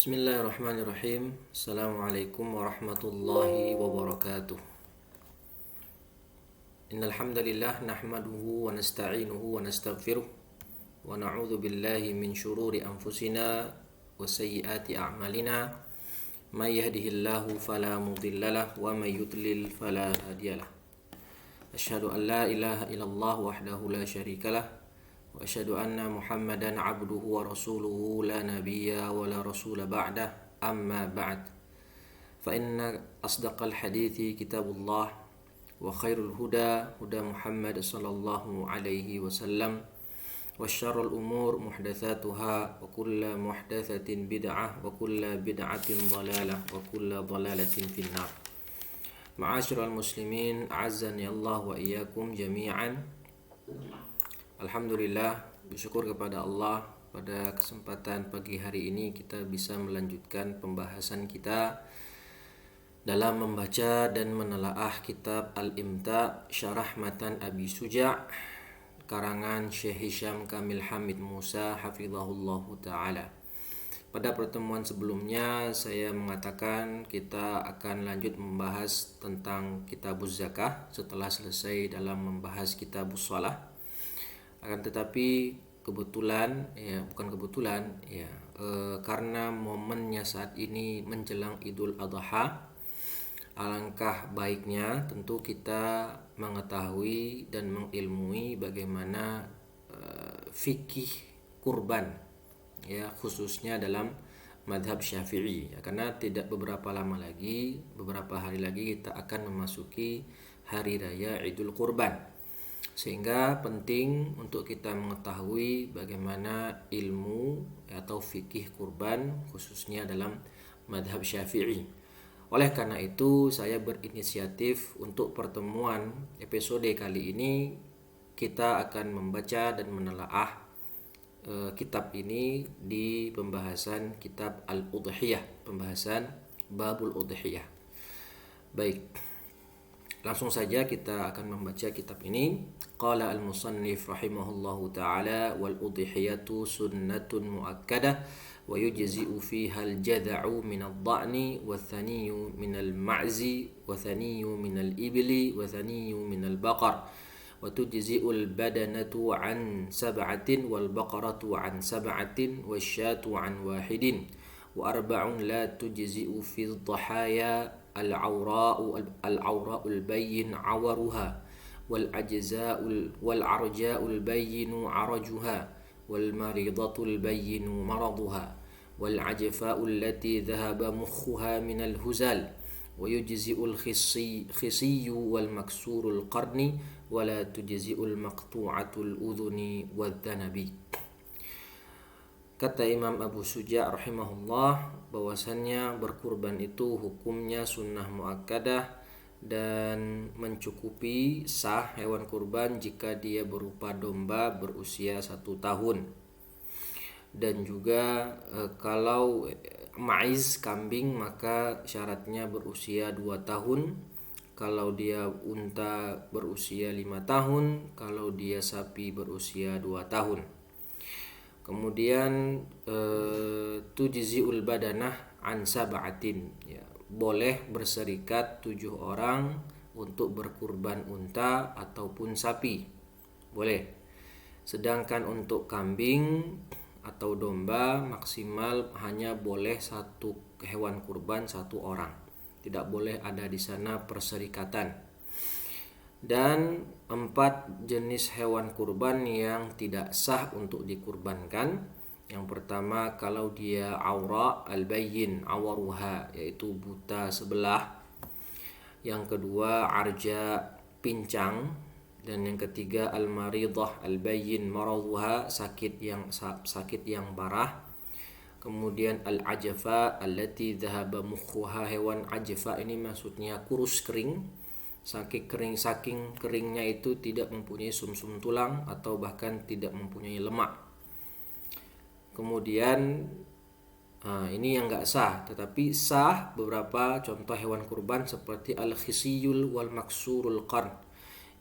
Bismillahirrahmanirrahim. Assalamualaikum warahmatullahi wabarakatuh. Innal hamdalillah nahmaduhu wa nasta'inuhu wa nastaghfiruh wa na'udzu billahi min shururi anfusina wa sayyiati a'malina. May yahdihillahu fala mudhillalah wa may yudlil fala hadiyalah. Asyhadu an la ilaha illallah wahdahu la syarikalah wa asyhadu anna Muhammadan abduhu wa rasuluhu la nabiyya wa la rasula ba'dah, amma ba'd. Fa inna asdaqal hadithi kitabullah wa khairul huda huda Muhammad sallallahu alaihi wasallam wa syarrul umur muhdatsatuha wa kullu muhdatsatin bid'ah wa kullu bid'atin dhalalah wa kullu dhalalatin finnar. Ma'asyiral muslimin, a'azzani Allah wa iyyakum jami'an. Alhamdulillah, bersyukur kepada Allah, pada kesempatan pagi hari ini kita bisa melanjutkan pembahasan kita dalam membaca dan menelaah kitab Al-Imta' Syarah Matan Abi Suja' karangan Syekh Hisham Kamil Hamid Musa hafizahullahu ta'ala. Pada pertemuan sebelumnya saya mengatakan kita akan lanjut membahas tentang kitabuz zakah setelah selesai dalam membahas kitabuz shalah. Akan tetapi karena momennya saat ini menjelang Idul Adha, alangkah baiknya tentu kita mengetahui dan mengilmui bagaimana fikih kurban, ya, khususnya dalam madhab Syafi'i, ya, karena tidak beberapa hari lagi kita akan memasuki hari raya Idul Kurban. Sehingga penting untuk kita mengetahui bagaimana ilmu atau fikih kurban khususnya dalam madhab Syafi'i. Oleh karena itu saya berinisiatif untuk pertemuan episode kali ini kita akan membaca dan menelaah kitab ini di pembahasan kitab Al-Udhiyah, pembahasan Babul Udhiyah. Baik, langsung saja kita akan membaca kitab ini. Qala al-musannif rahimahullahu ta'ala wal udhiyatu sunnatun muakkadah wa yujzi'u fiha al-jad'u min ad-dha'ni wa thaniyu min al-ma'zi wa thaniyu min al-ibli wa thaniyu min al-baqar wa tujzi'u al-badanatu an sab'atin wal baqaratu an sab'atin wasyatu an wahidin wa arba'un la tujzi'u fi ad-dhahaya al-awra'ul bayyin awaruha wal arja'ul bayyinu arajuha wal maridatul bayyinu maraduha wal ajfa'ul lati dhahaba mukhuha min al-huzal wa yujzi'ul khisiyyu wal maksurul qarni wa la tujzi'ul maqtu'atul udhuni wad dhanabi. Kata Imam Abu Suja' rahimahullah bahwasannya berkurban itu hukumnya sunnah muakkadah dan mencukupi sah hewan kurban jika dia berupa domba berusia 1 tahun. Dan juga kalau maiz kambing maka syaratnya berusia 2 tahun. Kalau dia unta berusia 5 tahun, kalau dia sapi berusia 2 tahun. Kemudian tujzi'ul badanah an sab'atin, ya, boleh berserikat 7 orang untuk berkurban unta ataupun sapi, boleh. Sedangkan untuk kambing atau domba maksimal hanya boleh 1 hewan kurban 1 orang, tidak boleh ada di sana perserikatan. Dan 4 jenis hewan kurban yang tidak sah untuk dikurbankan. Yang pertama, kalau dia aura al-bayyin awaruha, yaitu buta sebelah. Yang kedua, arja, pincang. Dan yang ketiga, al-maridah al-bayyin maraduha, sakit yang parah. Kemudian al-ajfa allati dhahaba mukhuha, hewan ajfa ini maksudnya kurus kering. Saking keringnya itu tidak mempunyai sumsum tulang atau bahkan tidak mempunyai lemak. Kemudian ini yang enggak sah, tetapi sah beberapa contoh hewan kurban seperti al-khisiyul wal maksurul qarn,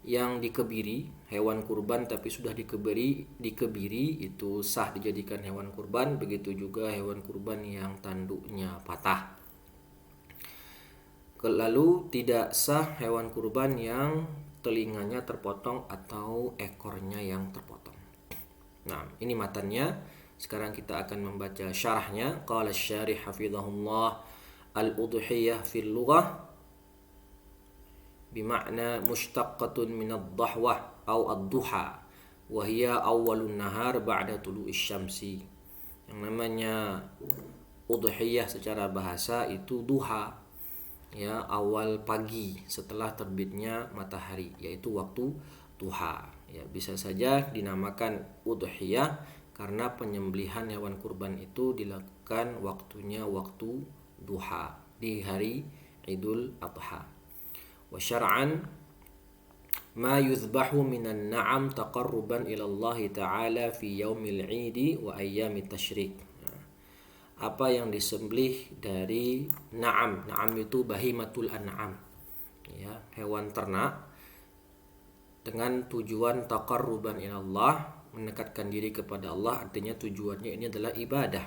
yang dikebiri, hewan kurban tapi sudah dikebiri itu sah dijadikan hewan kurban. Begitu juga hewan kurban yang tanduknya patah. Lalu tidak sah hewan kurban yang telinganya terpotong atau ekornya yang terpotong. Nah, ini matannya. Sekarang kita akan membaca syarahnya. Qala asy-syarih hafizahullah, al-udhiyah fil lughah bima'na mushtaqqatun min ad-dhahwah aw ad-duha wa hiya awwalun nahar ba'da tulu'isy syamsi. Yang namanya udhiyah secara bahasa itu duha, ya, awal pagi setelah terbitnya matahari, yaitu waktu duha. Ya, bisa saja dinamakan udhiyah karena penyembelihan hewan kurban itu dilakukan waktunya waktu duha di hari Idul Adha. Wa syar'an ma yuzbahu minan na'am taqarruban ila Allah Ta'ala fi yaumil 'idi wa ayyamit tasyrik. Apa yang disembelih dari na'am. Na'am itu bahimatul an'am, ya, hewan ternak, dengan tujuan taqarruban ilallah, mendekatkan diri kepada Allah. Artinya tujuannya ini adalah ibadah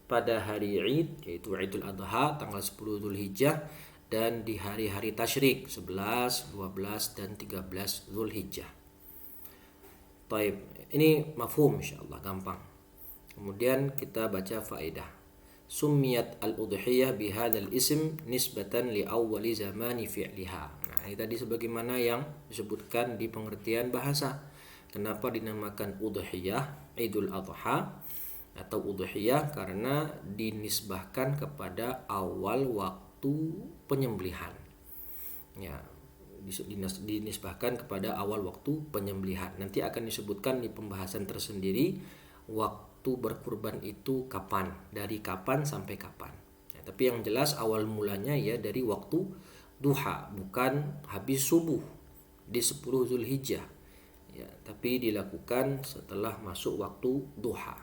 pada hari Id, yaitu Idul Adha tanggal 10 Dzulhijjah, dan di hari-hari tasyrik 11, 12 dan 13 Dzulhijjah. Taib, ini mafhum insyaallah, gampang. Kemudian kita baca faedah. Summiyat al-udhiyah bihadzal ism nisbatan li awwali zamani fi'liha. Nah, ini tadi sebagaimana yang disebutkan di pengertian bahasa. Kenapa dinamakan udhiyah Idul Adha atau udhiyah? Karena dinisbahkan kepada awal waktu penyembelihan. Ya, dinisbahkan kepada awal waktu penyembelihan. Nanti akan disebutkan di pembahasan tersendiri waktu berkurban itu kapan, dari kapan sampai kapan. Ya, tapi yang jelas awal mulanya ya dari waktu duha, bukan habis subuh di 10 Zulhijjah. Ya, tapi dilakukan setelah masuk waktu duha.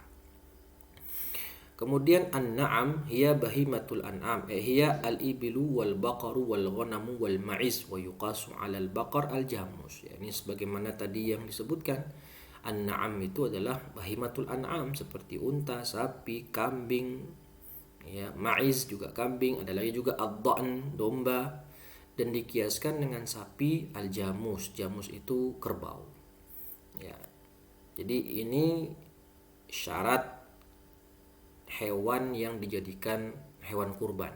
Kemudian an-na'am hiya bahimatul an'am, hiya al-ibilu wal baqaru wal ghanamu wal ma'iz wa yuqasu 'alal baqar al-jamus. Ya, ini sebagaimana tadi yang disebutkan. An-na'am itu adalah bahimatul an'am seperti unta, sapi, kambing, ya, ma'iz juga kambing, ada lagi juga ad-dha'n, domba, dan dikiaskan dengan sapi al-jamus. Jamus itu kerbau. Ya. Jadi ini syarat hewan yang dijadikan hewan kurban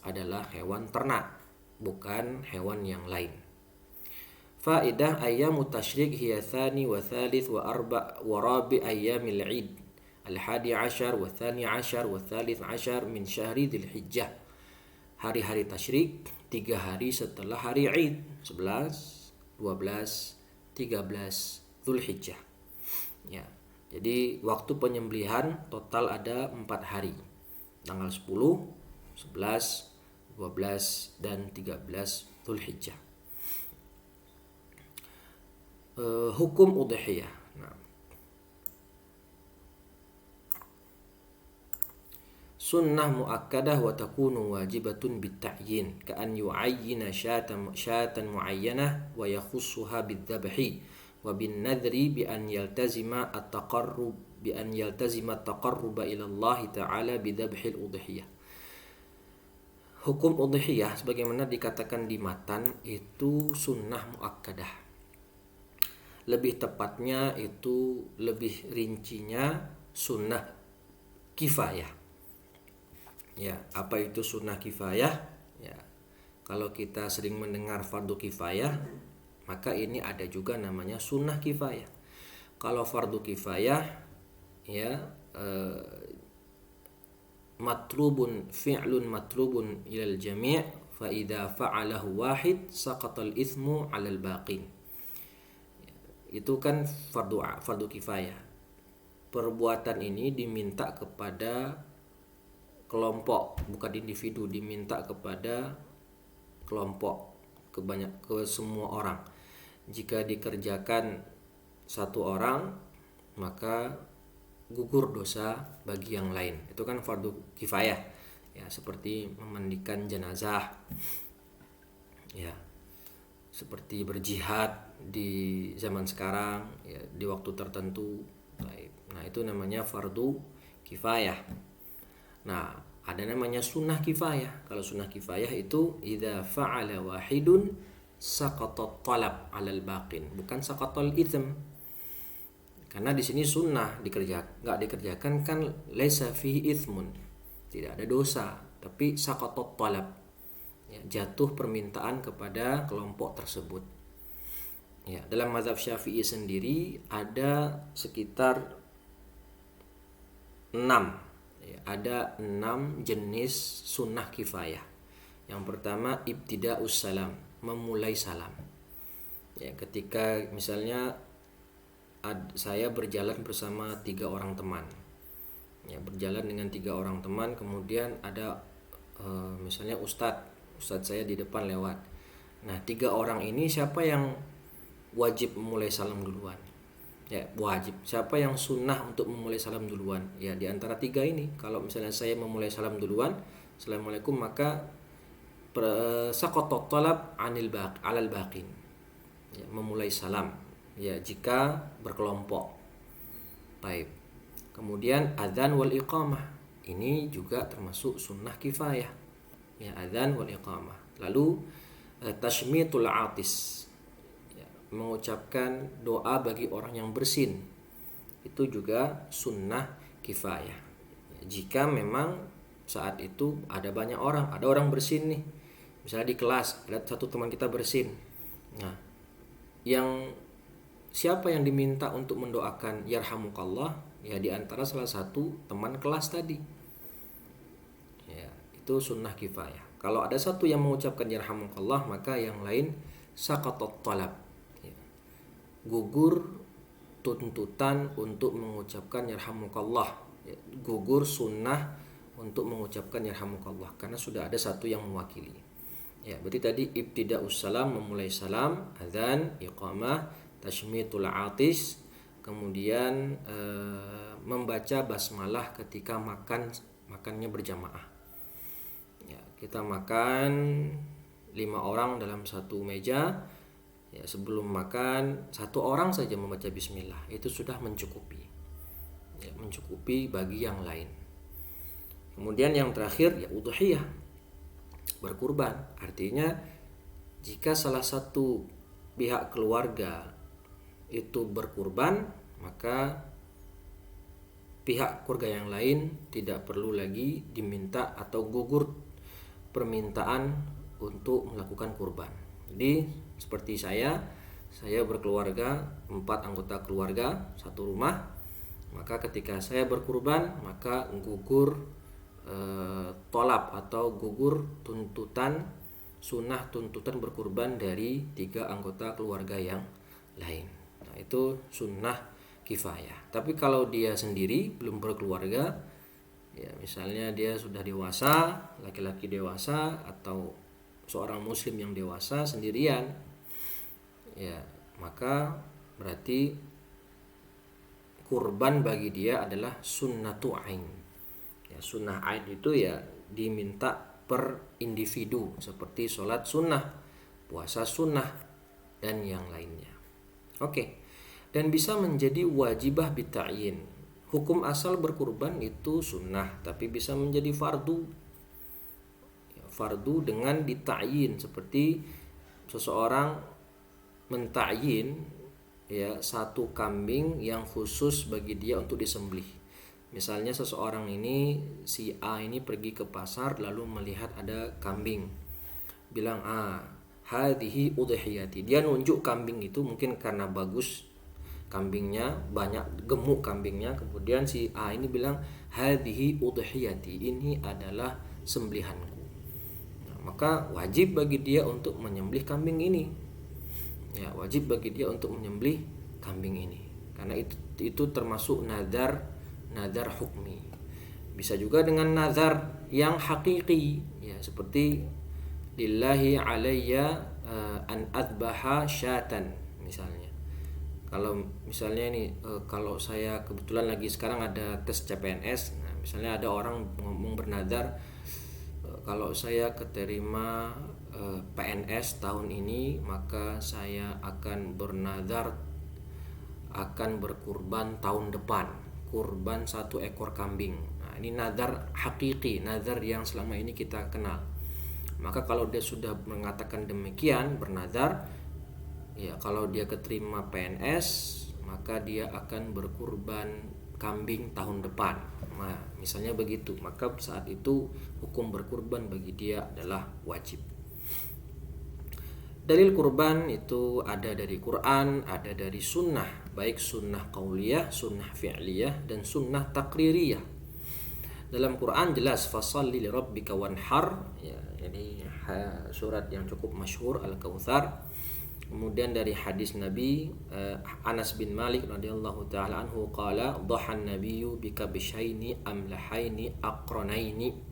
adalah hewan ternak, bukan hewan yang lain. Faedah ayyamut tasyrik hiya tsani wa tsalits wa arba' wa rabi' ayyamil 'id al-hadi 'asyar wa tsani 'asyar wa tsalits 'asyar min syahri Dzulhijjah. Hari-hari tasyrik 3 hari setelah hari Id, 11, 12, 13 Dzulhijjah. Ya. Jadi waktu penyembelihan total ada 4 hari. Tanggal 10, 11, 12 dan 13 Dzulhijjah. Hukum udhiyah. Nah. Sunnah muakkadah wa takunu wajibatun bitta'yin ka an yu'ayyina syatan muayyanah wa yakhussuha bidzabhi wa bin nadri bi an yaltazima at-taqarrub ila Allah Ta'ala bidzabhil udhiyah. Hukum udhiyah sebagaimana dikatakan di matan itu sunnah muakkadah. Lebih tepatnya itu, lebih rincinya sunnah kifayah. Ya, apa itu sunnah kifayah? Ya, kalau kita sering mendengar fardu kifayah, maka ini ada juga namanya sunnah kifayah. Kalau fardu kifayah, ya, fi'lun matlubun ilal jami' fa idza fa'alahu wahid saqatal itsmu 'alal baqin. Itu kan fardu kifayah. Perbuatan ini diminta kepada kelompok, bukan individu, diminta kepada kelompok, ke semua orang. Jika dikerjakan satu orang, maka gugur dosa bagi yang lain. Itu kan fardu kifayah. Ya, seperti memandikan jenazah. Ya. seperti berjihad di zaman sekarang ya, di waktu tertentu. Nah, itu namanya fardu kifayah. Nah, ada namanya sunnah kifayah. Kalau sunnah kifayah itu idza fa'ala wahidun saqatat talab 'alal baqin, bukan saqatal itsm. Karena di sini sunnah nggak dikerjakan kan laisa fihi itsmun, tidak ada dosa, tapi saqatat talab, ya, jatuh permintaan kepada kelompok tersebut. Ya, dalam mazhab Syafi'i sendiri ada sekitar 6, ya, ada 6 jenis sunnah kifayah. Yang pertama ibtida'us salam, memulai salam. Ya, ketika misalnya saya berjalan bersama 3 orang teman, ya, berjalan dengan 3 orang teman, kemudian ada misalnya ustadz saya di depan lewat. Nah, 3 orang ini siapa yang wajib memulai salam duluan? Ya, wajib. Siapa yang sunnah untuk memulai salam duluan? Ya, di antara 3 ini. Kalau misalnya saya memulai salam duluan, assalamualaikum, maka saqatat talab alal baqin, ya, memulai salam, ya, jika berkelompok. Baik. Kemudian adzan wal iqamah, ini juga termasuk sunnah kifayah, ya, adzan wal iqamah. Lalu tashmitul atis, ya, mengucapkan doa bagi orang yang bersin, itu juga sunnah kifayah, ya, jika memang saat itu ada banyak orang, ada orang bersin nih, misalnya di kelas ada satu teman kita bersin. Nah, siapa yang diminta untuk mendoakan yarhamukallah? Ya, di antara salah satu teman kelas tadi. Ya, itu sunnah kifayah. Kalau ada satu yang mengucapkan yarhamukallah, maka yang lain saqatat talab, ya, gugur tuntutan untuk mengucapkan yarhamukallah, ya, gugur sunnah untuk mengucapkan yarhamukallah karena sudah ada satu yang mewakili. Ya, berarti tadi ibtida'us salam, memulai salam, adzan, iqamah, tashmitul atis, kemudian membaca basmalah ketika makannya berjamaah. Ya, kita makan 5 orang dalam satu meja. Ya, sebelum makan 1 orang saja membaca bismillah, itu sudah mencukupi. Ya, mencukupi bagi yang lain. Kemudian yang terakhir ya udhiyah, berkurban. Artinya jika salah satu pihak keluarga itu berkurban, maka pihak keluarga yang lain tidak perlu lagi diminta atau gugur permintaan untuk melakukan kurban. Jadi seperti saya berkeluarga, 4 anggota keluarga, satu rumah, maka ketika saya berkurban maka gugur tolab atau gugur tuntutan berkurban dari 3 anggota keluarga yang lain. Nah, itu sunnah kifayah. Tapi kalau dia sendiri belum berkeluarga, ya misalnya dia sudah dewasa, laki-laki dewasa atau seorang muslim yang dewasa sendirian, ya maka berarti kurban bagi dia adalah sunnatu ain. Ya, sunnah ain itu ya diminta per individu, seperti sholat sunnah, puasa sunnah, dan yang lainnya. Oke. Dan bisa menjadi wajibah bita'yin. Hukum asal berkurban itu sunnah, tapi bisa menjadi fardu. Ya, fardu dengan dita'yin, seperti seseorang menta'yin, ya, 1 kambing yang khusus bagi dia untuk disembelih. Misalnya seseorang ini, si A ini pergi ke pasar lalu melihat ada kambing, bilang, hadhihi udhiyati. Dia nunjuk kambing itu, mungkin karena bagus kambingnya, banyak gemuk kambingnya. Kemudian si A ini bilang, hadhihi udhiyati, ini adalah sembelihanku. Nah, maka wajib bagi dia untuk menyembelih kambing ini. Ya, wajib bagi dia untuk menyembelih kambing ini. Karena itu termasuk nazar hukmi. Bisa juga dengan nazar yang hakiki, ya, seperti lillahi alayya an adbaha syatan misalnya. Kalau misalnya ini kalau saya kebetulan lagi sekarang ada tes CPNS, nah misalnya ada orang ngomong bernazar, Kalau saya keterima PNS tahun ini, maka saya akan bernazar akan berkurban tahun depan, kurban 1 ekor kambing. Nah, ini nazar hakiki, nazar yang selama ini kita kenal. Maka kalau dia sudah mengatakan demikian, bernazar, ya kalau dia keterima PNS, maka dia akan berkurban kambing tahun depan. Nah, misalnya begitu, maka saat itu hukum berkurban bagi dia adalah wajib. Dalil kurban itu ada dari Quran, ada dari sunnah, baik sunnah qauliyah, sunnah fi'liyah, dan sunnah taqririyah. Dalam Quran jelas fasalli li rabbika wanhar, ya, ini surat yang cukup masyhur Al-Kautsar. Kemudian dari hadis Nabi Anas bin Malik radhiyallahu taala anhu qala dhahan nabiyyu bikabshaini amlahaini aqranaini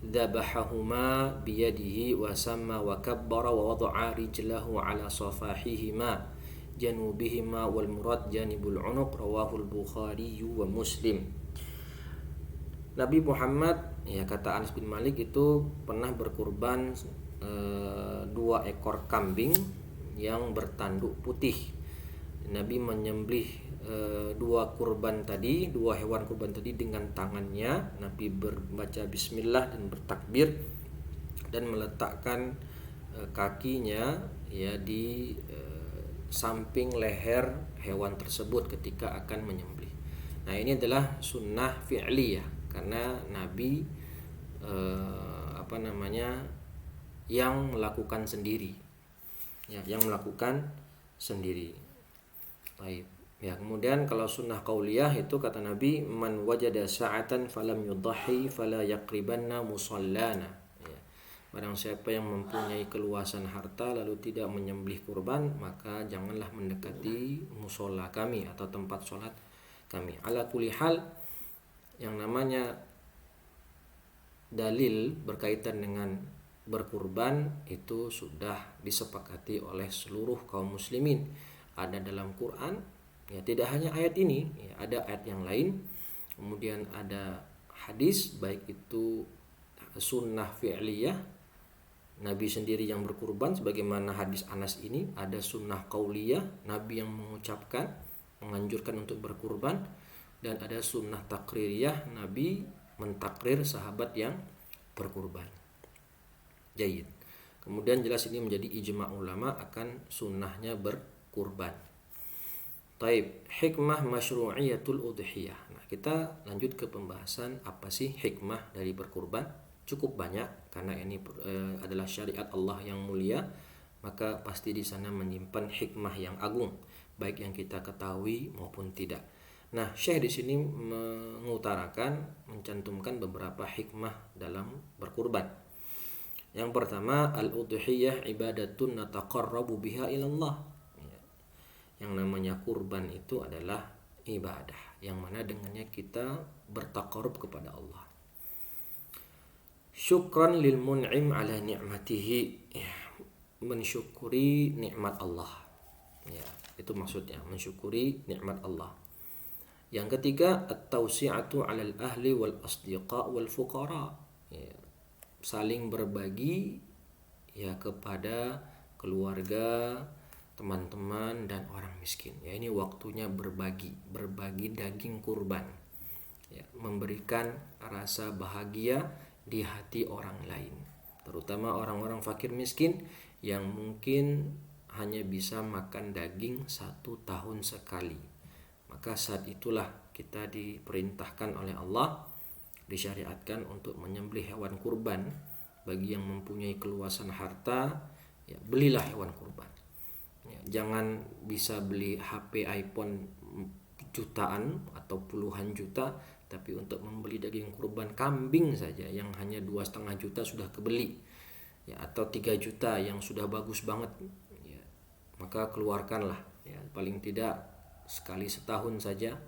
ذبحهما بيده وسمى وكبر ووضع رجله على صفاحهما جنوبهما والمراد جانب العنق رواه البخاري ومسلم. Nabi Muhammad, ya kata Anas bin Malik, itu pernah berkurban 2 ekor kambing yang bertanduk putih. Nabi menyembelih 2 hewan kurban tadi dengan tangannya. Nabi membaca bismillah dan bertakbir dan meletakkan kakinya ya di samping leher hewan tersebut ketika akan menyembelih. Nah, ini adalah sunnah fi'liyah karena Nabi yang melakukan sendiri. Ya, yang melakukan sendiri. Baik. Ya, kemudian kalau sunnah qauliyah itu kata Nabi, man wajada sa'atan falam yudhahi fala yaqribanna musallana. Ya. Barang siapa yang mempunyai keluasan harta lalu tidak menyembelih kurban, maka janganlah mendekati musola kami atau tempat sholat kami. Ala kulli hal, yang namanya dalil berkaitan dengan berkurban itu sudah disepakati oleh seluruh kaum muslimin. Ada dalam Quran, ya tidak hanya ayat ini, ya, ada ayat yang lain. Kemudian ada hadis, baik itu sunnah fi'liyah, Nabi sendiri yang berkurban sebagaimana hadis Anas ini. Ada sunnah qauliyah, Nabi yang mengucapkan, menganjurkan untuk berkurban. Dan ada sunnah takririyah, Nabi mentakrir sahabat yang berkurban. Jayid. Kemudian jelas ini menjadi ijma' ulama akan sunnahnya berkurban. Taib, hikmah masyru'iyatul udhiyah. Nah, kita lanjut ke pembahasan apa sih hikmah dari berkurban. Cukup banyak karena ini adalah syariat Allah yang mulia, maka pasti di sana menyimpan hikmah yang agung, baik yang kita ketahui maupun tidak. Nah, Syekh di sini mengutarakan, mencantumkan beberapa hikmah dalam berkurban. Yang pertama, al-udhiyah ibadatun nataqarrabu biha ilallah. Yang namanya kurban itu adalah ibadah yang mana dengannya kita bertaqarrub kepada Allah. Syukran lil mun'im ala ni'matihi, ya, mensyukuri nikmat Allah. Ya, itu maksudnya, mensyukuri nikmat Allah. Yang ketiga, at-tausi'atu 'alal ahli wal asdiqa wal fuqara. Ya, saling berbagi ya kepada keluarga, teman-teman dan orang miskin. Ya, ini waktunya berbagi daging kurban. Ya, memberikan rasa bahagia di hati orang lain, terutama orang-orang fakir miskin yang mungkin hanya bisa makan daging 1 tahun sekali. Maka saat itulah kita diperintahkan oleh Allah, disyariatkan untuk menyembelih hewan kurban. Bagi yang mempunyai keluasan harta, ya, belilah hewan kurban. Ya, jangan bisa beli HP iPhone jutaan atau puluhan juta, tapi untuk membeli daging kurban kambing saja yang hanya 2,5 juta sudah kebeli, ya, atau 3 juta yang sudah bagus banget, ya, maka keluarkanlah, ya, paling tidak sekali setahun saja,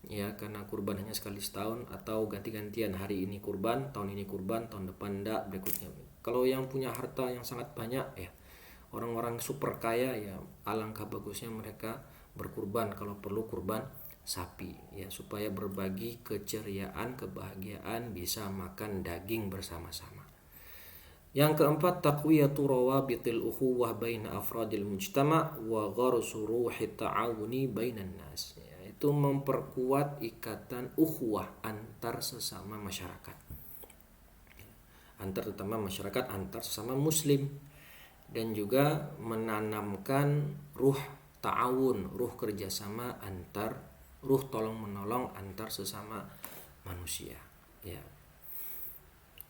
ya, karena kurban hanya sekali setahun, atau ganti-gantian, hari ini kurban, tahun ini kurban, tahun depan enggak, berikutnya. Kalau yang punya harta yang sangat banyak, ya, orang-orang super kaya, ya, alangkah bagusnya mereka berkurban, kalau perlu kurban sapi, ya, supaya berbagi keceriaan, kebahagiaan, bisa makan daging bersama-sama. Yang keempat, taqwiyatu rawabitil ukhuwah baina afradil mujtama' wa gharsu ruhi ta'awuni bainan nas. Itu memperkuat ikatan ukhuwah antar sesama masyarakat. Antar sesama muslim, dan juga menanamkan ruh ta'awun, ruh kerjasama ruh tolong menolong antar sesama manusia. Ya.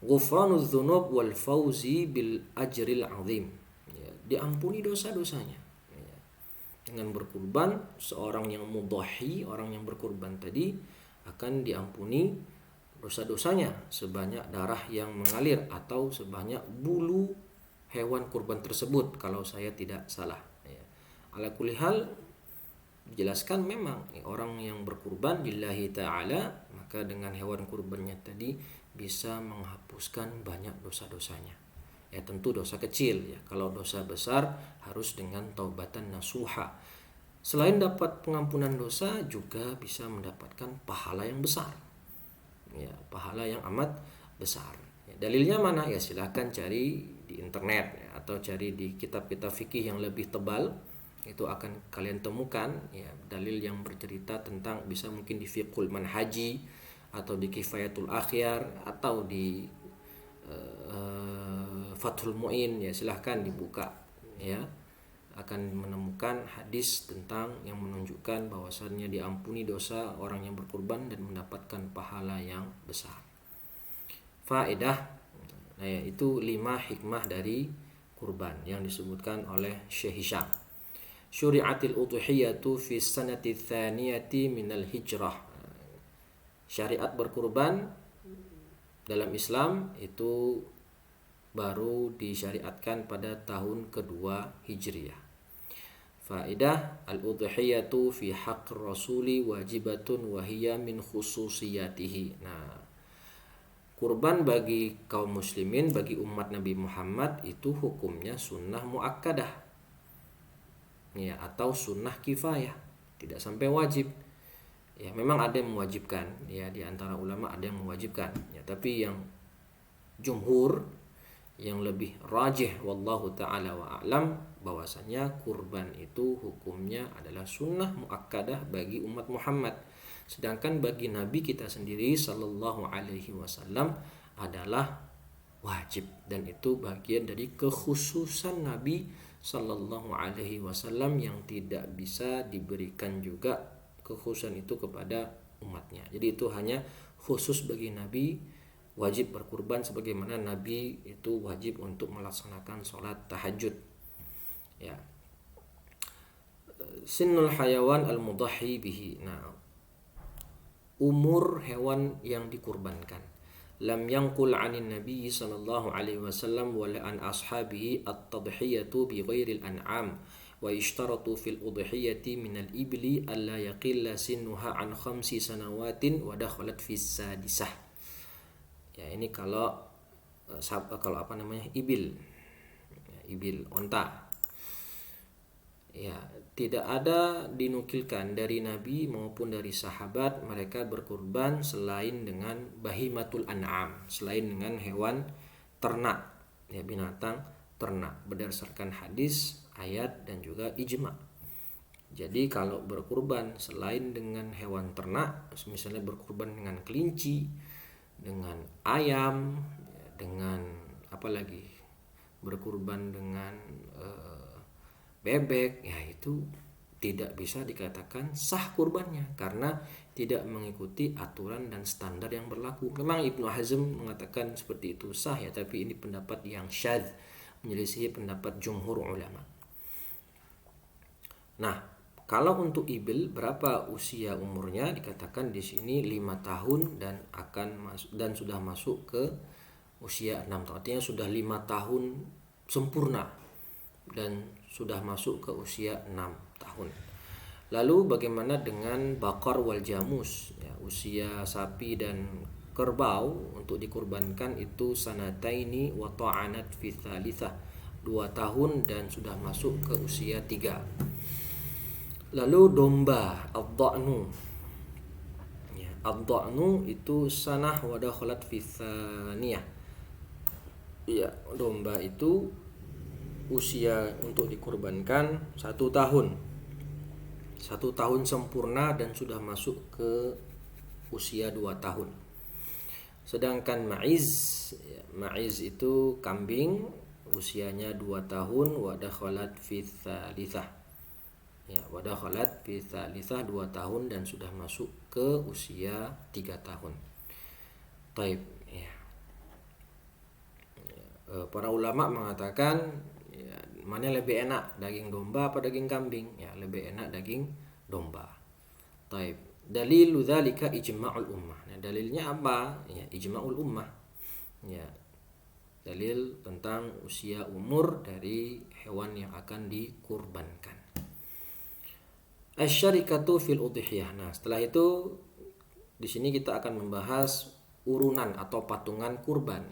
Ghufranuz dzunub wal fauzi bil ajril azim. Ya, diampuni dosa-dosanya. Ya. Dengan berkurban, seorang yang mudhahi, orang yang berkurban tadi akan diampuni dosa-dosanya sebanyak darah yang mengalir atau sebanyak bulu hewan kurban tersebut, kalau saya tidak salah. Ya. Ala kulli hal, dijelaskan memang orang yang berkurban lillahi ta'ala, maka dengan hewan kurbannya tadi bisa menghapuskan banyak dosa-dosanya. Ya, tentu dosa kecil ya. Kalau dosa besar harus dengan taubatan nasuha. Selain dapat pengampunan dosa, juga bisa mendapatkan pahala yang besar. Ya, pahala yang amat besar. Ya, dalilnya mana? Ya silahkan cari di internet ya, atau cari di kitab-kitab fikih yang lebih tebal. Itu akan kalian temukan ya, dalil yang bercerita tentang, bisa mungkin di Fiqhul Manhaji atau di Kifayatul Akhyar atau di Fathul Mu'in, ya silahkan dibuka ya, akan menemukan hadis tentang yang menunjukkan bahwasannya diampuni dosa orang yang berkurban dan mendapatkan pahala yang besar. Faedah, nah ya, itu 5 hikmah dari kurban yang disebutkan oleh Syekh Hisham. Syuri'atil udhiyatu fi sanati tsaniyati minal hijrah. Syariat berkurban dalam Islam itu baru disyariatkan pada tahun kedua Hijriyah. Faedah, al-udhiyatu fi haqq rasuli wajibatun wa hiya min khususiyatihi. Nah, kurban bagi kaum muslimin, bagi umat Nabi Muhammad itu hukumnya sunnah muakkadah ya, atau sunnah kifayah, tidak sampai wajib. Ya, memang ada yang mewajibkan ya, di antara ulama ada yang mewajibkan ya, tapi yang jumhur, yang lebih rajih wallahu taala wa a'lam, bahwasanya kurban itu hukumnya adalah sunnah muakkadah bagi umat Muhammad, sedangkan bagi Nabi kita sendiri sallallahu alaihi wasallam adalah wajib, dan itu bagian dari kekhususan Nabi sallallahu alaihi wasallam yang tidak bisa diberikan juga kekhususan itu kepada umatnya. Jadi itu hanya khusus bagi Nabi, wajib berkurban sebagaimana Nabi itu wajib untuk melaksanakan sholat tahajud. Ya. Sinnul hayawan al-mudhahi bihi. Nah, umur hewan yang dikurbankan. Lam yanqul 'anin Nabi sallallahu alaihi wasallam wa an ashabihi at-tadhiyatu bi ghairil an'am. Wa ishtaratu fil udhiyati minal ibli alla yaqilla sinnuha an 5 sanawatin wa dakhalat fis sadisah. Ya, ini kalau ibil. Ya, ibil onta. Ya, tidak ada dinukilkan dari Nabi maupun dari sahabat mereka berkurban selain dengan bahimatul an'am, selain dengan hewan ternak, ya, binatang ternak, berdasarkan hadis, ayat, dan juga ijma. Jadi kalau berkurban selain dengan hewan ternak, misalnya berkurban dengan kelinci, dengan ayam, dengan apa lagi, berkurban dengan bebek, ya itu tidak bisa dikatakan sah kurbannya karena tidak mengikuti aturan dan standar yang berlaku. Memang Ibnu Hazm mengatakan seperti itu sah ya, tapi ini pendapat yang syadz, menyelisihi pendapat jumhur ulama. Nah, kalau untuk ibil berapa usia umurnya? Dikatakan di sini 5 tahun dan sudah masuk ke usia 6 tahun. Artinya sudah 5 tahun sempurna dan sudah masuk ke usia 6 tahun. Lalu bagaimana dengan bakar wal jamus? Ya, usia sapi dan kerbau untuk dikurbankan itu sanataini wa ta'anat fi tsalitsah, 2 tahun dan sudah masuk ke usia 3. Lalu domba ad-dha'nu. Ya, ad-dha'nu itu sanah wa dakhalat fi tsaniyah. Ya, domba itu usia untuk dikurbankan 1 tahun. 1 tahun sempurna dan sudah masuk ke usia 2 tahun. Sedangkan ma'iz itu kambing usianya 2 tahun, wadakhalat fi tsalitsah. Ya, wadakhalat fi tsalitsah 2 tahun dan sudah masuk ke usia 3 tahun. Taib. Ya. Para ulama mengatakan ya, mana lebih enak, daging domba apa daging kambing? Ya, lebih enak daging domba. Taib. Dalilu dzalika ijma'ul ummah. Nah, dalilnya apa? Ya, ijma'ul ummah. Ya, dalil tentang usia umur dari hewan yang akan dikurbankan. Asyarikatu fil udhiyah. Nah, setelah itu di sini kita akan membahas urunan atau patungan kurban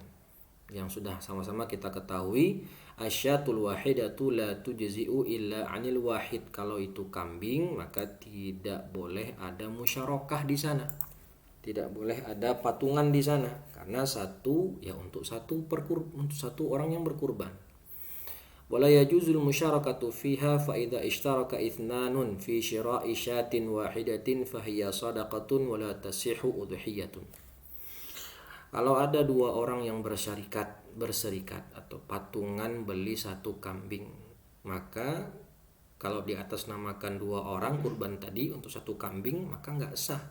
yang sudah sama-sama kita ketahui. Asyatul wahidatu la tujzi'u illa 'anil wahid. Kalau itu kambing maka tidak boleh ada musyarakah di sana. Tidak boleh ada patungan di sana karena satu ya untuk satu orang yang berkurban. Wala yajuzul musyarakatu fiha fa idza ishtaraka ithnanun fi syira'i syatin wahidatin fahiya shadaqatun wala tasihhu udhiyatun. Kalau ada 2 orang yang berserikat atau patungan beli 1 kambing, maka kalau di atas namakan 2 orang kurban tadi untuk 1 kambing maka nggak sah,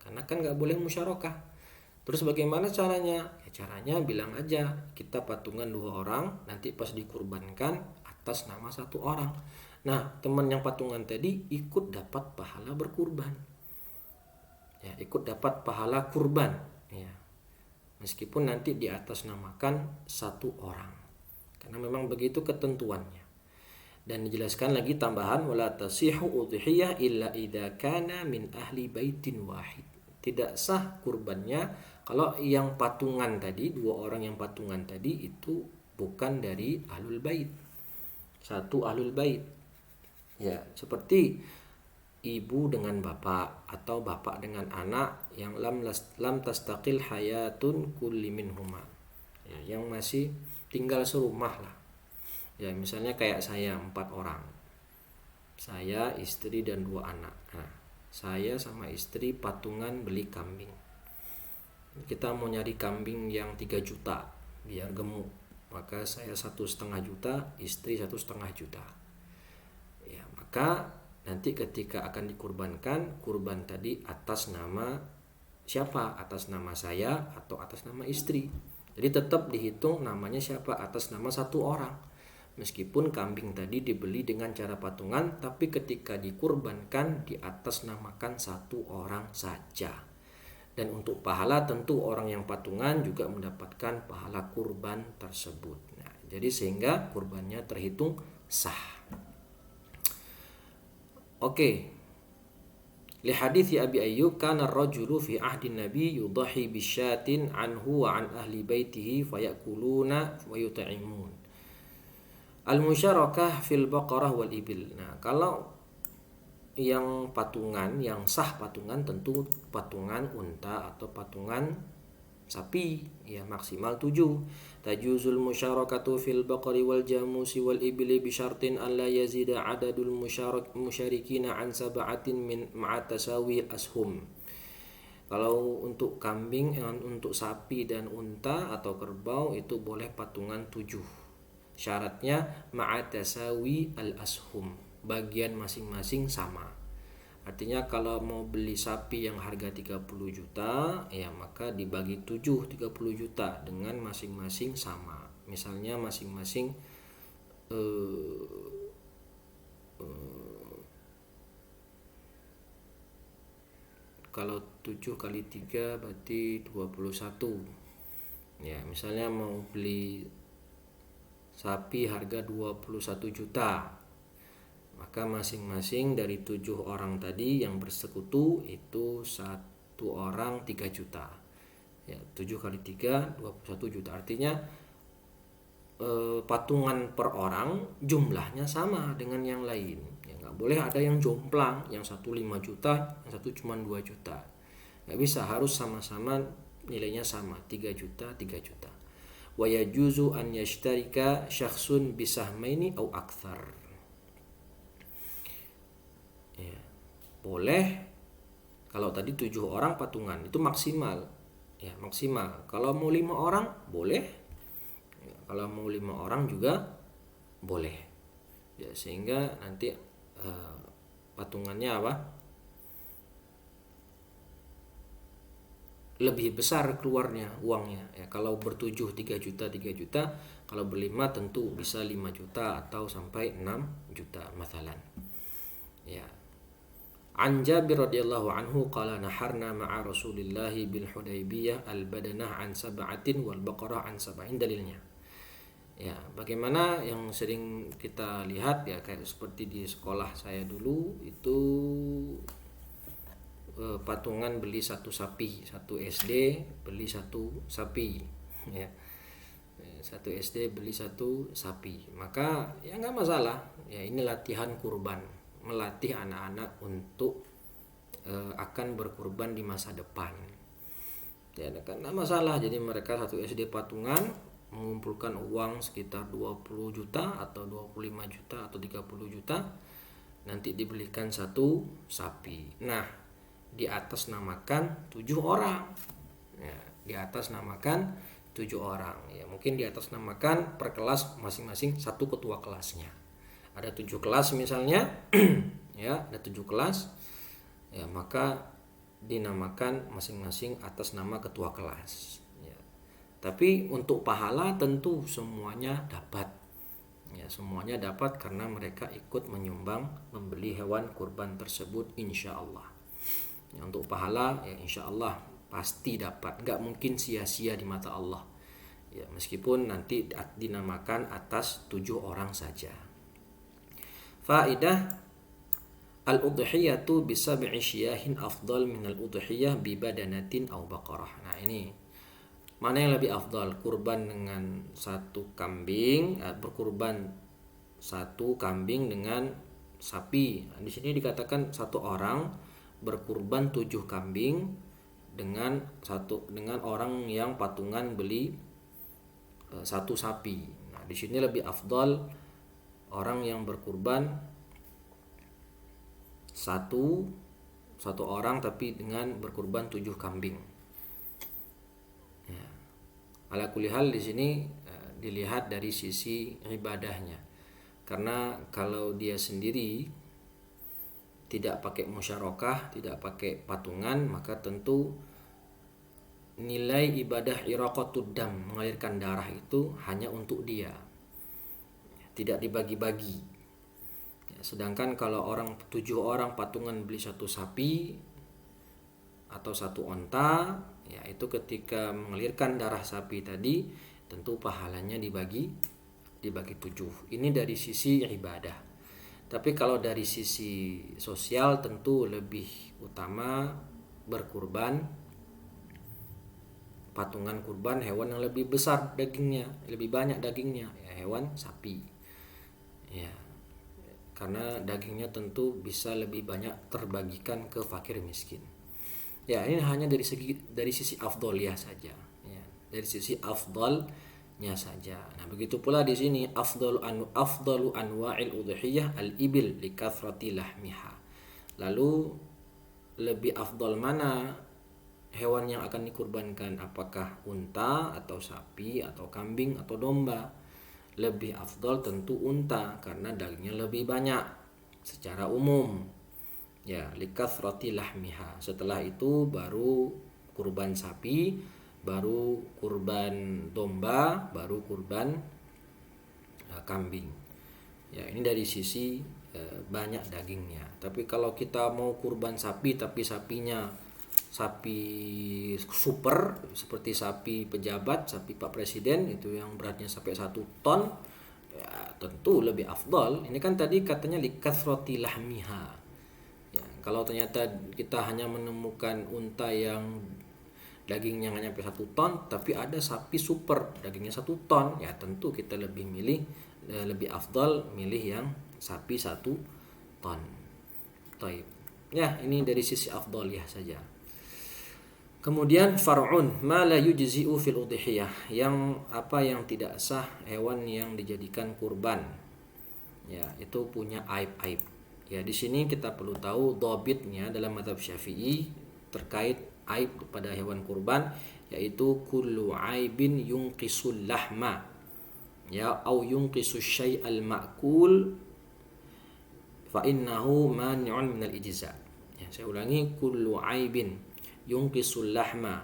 karena kan nggak boleh musyarakah. Terus bagaimana caranya? Ya caranya bilang aja kita patungan 2 orang, nanti pas dikurbankan atas nama 1 orang. Nah teman yang patungan tadi ikut dapat pahala berkurban, ya ikut dapat pahala kurban, ya meskipun nanti di atas namakan 1 orang, karena memang begitu ketentuannya. Dan dijelaskan lagi tambahan wala tasihu udhiyah illa idza kana min ahli baitin wahid. Tidak sah kurbannya kalau yang patungan tadi, 2 orang yang patungan tadi itu bukan dari ahlul bait. 1 ahlul bait. Ya, seperti ibu dengan bapak atau bapak dengan anak yang lam tastaqil hayatun kulli minhuma. Ya, yang masih tinggal serumah lah. Ya, misalnya kayak saya 4 orang. Saya, istri dan 2 anak. Nah, saya sama istri patungan beli kambing. Kita mau nyari kambing yang 3 juta biar gemuk. Maka saya 1,5 juta, istri 1,5 juta. Ya, maka nanti ketika akan dikurbankan, kurban tadi atas nama siapa? Atas nama saya atau atas nama istri. Jadi tetap dihitung namanya siapa, atas nama 1 orang. Meskipun kambing tadi dibeli dengan cara patungan, tapi ketika dikurbankan di atas namakan 1 orang saja. Dan untuk pahala tentu orang yang patungan juga mendapatkan pahala kurban tersebut. Nah, jadi sehingga kurbannya terhitung sah. Oke. Li hadithi Abi Ayyub kana ar-rajulu fi ahdi Nabi yudahi bisyatin anhu wa an ahli baitihi fayakuluna wa yut'imun. Al-musyarakah fil baqarah wal ibil. Nah, kalau yang patungan, yang sah patungan tentu patungan unta atau patungan sapi, ya maksimal 7. Tajuzul musyarakatu fil baqari wal jamusi wal ibli bi syartin an la yazida adadul musyrikina an sab'atin min ma'a tasawi ashum. Kalau untuk kambing, untuk sapi dan unta atau kerbau itu boleh patungan 7. Syaratnya ma'a tasawi al ashum, bagian masing-masing sama. Artinya kalau mau beli sapi yang harga 30 juta, ya maka dibagi 7 30 juta dengan masing-masing sama. Misalnya masing-masing kalau 7 kali 3 berarti 21. Ya, misalnya mau beli sapi harga 21 juta. Maka masing-masing dari 7 orang tadi yang bersekutu itu 1 orang 3 juta. Ya, 7 kali 3 21 juta. Artinya patungan per orang jumlahnya sama dengan yang lain. Ya, nggak boleh ada yang jomplang, yang 1 5 juta, yang satu cuma 2 juta. Nggak bisa, harus sama-sama nilainya sama, 3 juta 3 juta. wa yajuzu an yashtarika syakhsun bisahmaini au akthar. Ya, boleh kalau tadi 7 orang patungan itu maksimal. Ya, maksimal. Kalau mau 5 orang boleh. Ya, kalau mau 5 orang juga boleh. Ya, sehingga nanti patungannya apa? Lebih besar keluarnya uangnya ya. Kalau bertujuh 3 juta 3 juta, kalau berlima tentu bisa 5 juta atau sampai 6 juta masalan ya. An Jabir radhiyallahu anhu qala naharna ma'a Rasulillah bil Hudaybiyah al badanah an sab'atin wal baqarah an sab'in, dalilnya ya. Bagaimana yang sering kita lihat ya, kayak seperti di sekolah saya dulu itu patungan beli satu sapi, satu SD beli satu sapi ya. Satu SD beli satu sapi, maka ya nggak masalah ya. Ini latihan kurban, melatih anak-anak untuk akan berkurban di masa depan ya, kan nggak masalah. Jadi mereka satu SD patungan mengumpulkan uang sekitar 20 juta atau 25 juta atau 30 juta, nanti dibelikan satu sapi. Nah, di atas namakan 7 orang ya, di atas namakan 7 orang ya. Mungkin di atas namakan per kelas masing-masing satu ketua kelasnya. Ada 7 kelas misalnya ya, ada 7 kelas ya, maka dinamakan masing-masing atas nama ketua kelas ya. Tapi untuk pahala tentu semuanya dapat ya, semuanya dapat karena mereka ikut menyumbang membeli hewan kurban tersebut insyaallah. Ya, untuk pahala ya insyaallah pasti dapat, nggak mungkin sia-sia di mata Allah ya, meskipun nanti dinamakan atas 7 orang saja. Faidah al-udhiyatu bisab'i syiyahin afdal min al-udhiyah bi badanatin aw baqarah. Nah, ini mana yang lebih afdal, kurban dengan satu kambing, berkurban satu kambing dengan sapi. Nah, di sini dikatakan satu orang berkurban 7 kambing dengan orang yang patungan beli satu sapi. Nah, di sini lebih afdal orang yang berkurban satu orang tapi dengan berkurban 7 kambing. Ya. Ala kulli hal di sini dilihat dari sisi ibadahnya. Karena kalau dia sendiri tidak pakai musyarakah, tidak pakai patungan, maka tentu nilai ibadah iraqatud dam, mengalirkan darah itu hanya untuk dia, tidak dibagi-bagi ya. Sedangkan kalau 7 orang patungan beli satu sapi atau satu onta ya, itu ketika mengalirkan darah sapi tadi tentu pahalanya dibagi 7. Ini dari sisi ibadah. Tapi kalau dari sisi sosial tentu lebih utama berkurban, patungan kurban hewan yang lebih besar dagingnya, lebih banyak dagingnya ya, hewan sapi ya, karena dagingnya tentu bisa lebih banyak terbagikan ke fakir miskin ya. Ini hanya dari sisi afdoliyah saja ya, dari sisi afdalnya saja. Nah, begitu pula di sini afdalu anwa'il udhiyah al-ibil li kathrati lahmiha. Lalu lebih afdal mana hewan yang akan dikurbankan, apakah unta atau sapi atau kambing atau domba? Lebih afdal tentu unta karena dagingnya lebih banyak secara umum ya, li kathrati lahmiha. Setelah itu baru kurban sapi, baru kurban domba, baru kurban kambing ya. Ini dari sisi banyak dagingnya. Tapi kalau kita mau kurban sapi tapi sapinya sapi super seperti sapi pejabat, sapi Pak Presiden itu yang beratnya sampai 1 ton ya, tentu lebih afdal. Ini kan tadi katanya li kathrati lahmiha ya. Kalau ternyata kita hanya menemukan unta yang dagingnya hanya sampai 1 ton, tapi ada sapi super dagingnya 1 ton ya, tentu kita lebih afdal milih yang sapi 1 ton. Taib. Ya, ini dari sisi afdaliyah saja. Kemudian far'un ma la yujzi'u fil udhiyah, yang apa yang tidak sah hewan yang dijadikan kurban. Ya, itu punya aib-aib. Ya, di sini kita perlu tahu dhabitnya dalam mazhab Syafi'i terkait aib pada hewan kurban, yaitu kullu aibin yunqisul lahma, ya, au yunqisu syai'al ma'kul fa innahu mani'un minal ijza. Ya, saya ulangi, kullu aibin yunqisul lahma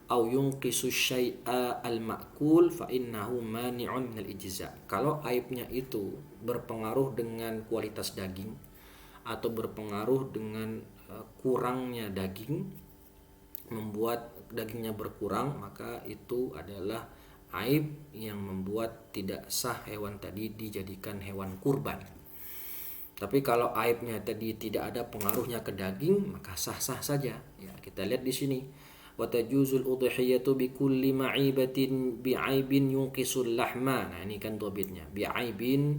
au yunqisu syai'a al ma'kul fa innahu mani'un minal ijza. Kalau aibnya itu berpengaruh dengan kualitas daging atau berpengaruh dengan kurangnya daging, membuat dagingnya berkurang, maka itu adalah aib yang membuat tidak sah hewan tadi dijadikan hewan kurban. Tapi kalau aibnya tadi tidak ada pengaruhnya ke daging, maka sah-sah saja. Ya, kita lihat di sini. Wa tajuzul udhiyatu bi kulli ma'ibatin bi'aibin yunqisul lahma. Nah, ini kan dhabitnya. Bi'aibin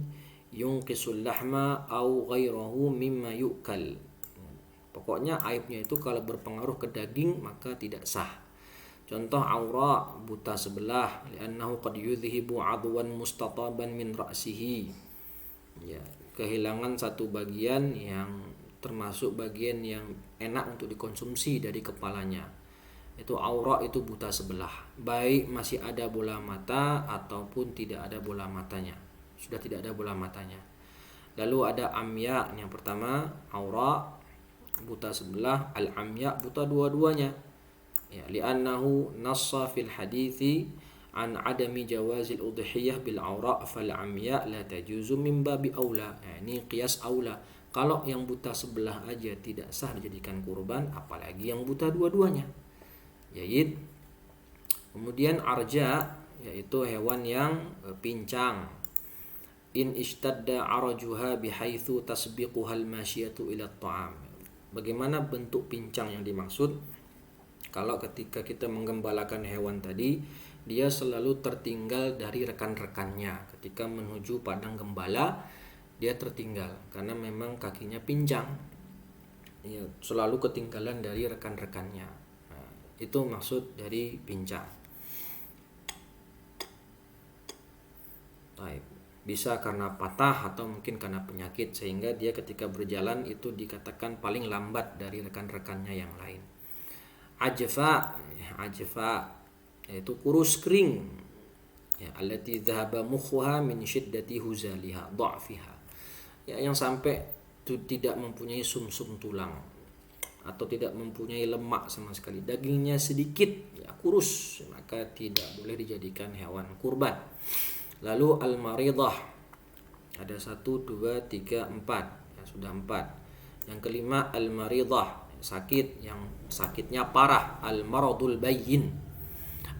yunqisul lahma au ghairahu mimma yu'kal. Pokoknya aibnya itu kalau berpengaruh ke daging maka tidak sah. Contoh aura, buta sebelah, li'annahu qad yudhibu 'adwan mustataban min ra'sihi. Ya, kehilangan satu bagian yang termasuk bagian yang enak untuk dikonsumsi dari kepalanya. Itu aura, itu buta sebelah, baik masih ada bola mata ataupun tidak ada bola matanya, sudah tidak ada bola matanya. Lalu ada amya, yang pertama aura, buta sebelah, al-amya, buta dua-duanya. Ya, li'annahu nassa fil hadithi an adami jawazil udhiyah bil aura fal amya la tajuzu min babi aula. Nah, ini qiyas aula. Kalau yang buta sebelah aja tidak sah dijadikan kurban, apalagi yang buta dua-duanya. Yait. Kemudian arja, yaitu hewan yang pincang. In ishtadda arajuha bihaitsu tasbiquha al-masyiyatu ila at-ta'am. Bagaimana bentuk pincang yang dimaksud? Kalau ketika kita menggembalakan hewan tadi, dia selalu tertinggal dari rekan-rekannya. Ketika menuju padang gembala, dia tertinggal karena memang kakinya pincang. Ya, selalu ketinggalan dari rekan-rekannya. Nah, itu maksud dari pincang. Baik. Bisa karena patah atau mungkin karena penyakit, sehingga dia ketika berjalan itu dikatakan paling lambat dari rekan-rekannya yang lain. Ajfa, yaitu kurus kering, ya, allati dhahaba mukhuha min shiddati huzaliha dha'fiha, ya, yang sampai tidak mempunyai sumsum tulang atau tidak mempunyai lemak sama sekali, dagingnya sedikit, ya, kurus, maka tidak boleh dijadikan hewan kurban. Lalu al-maridah, ada 1, 2, 3, 4, ya, sudah 4. Yang kelima al-maridah, sakit yang sakitnya parah, al-maradul bayyin.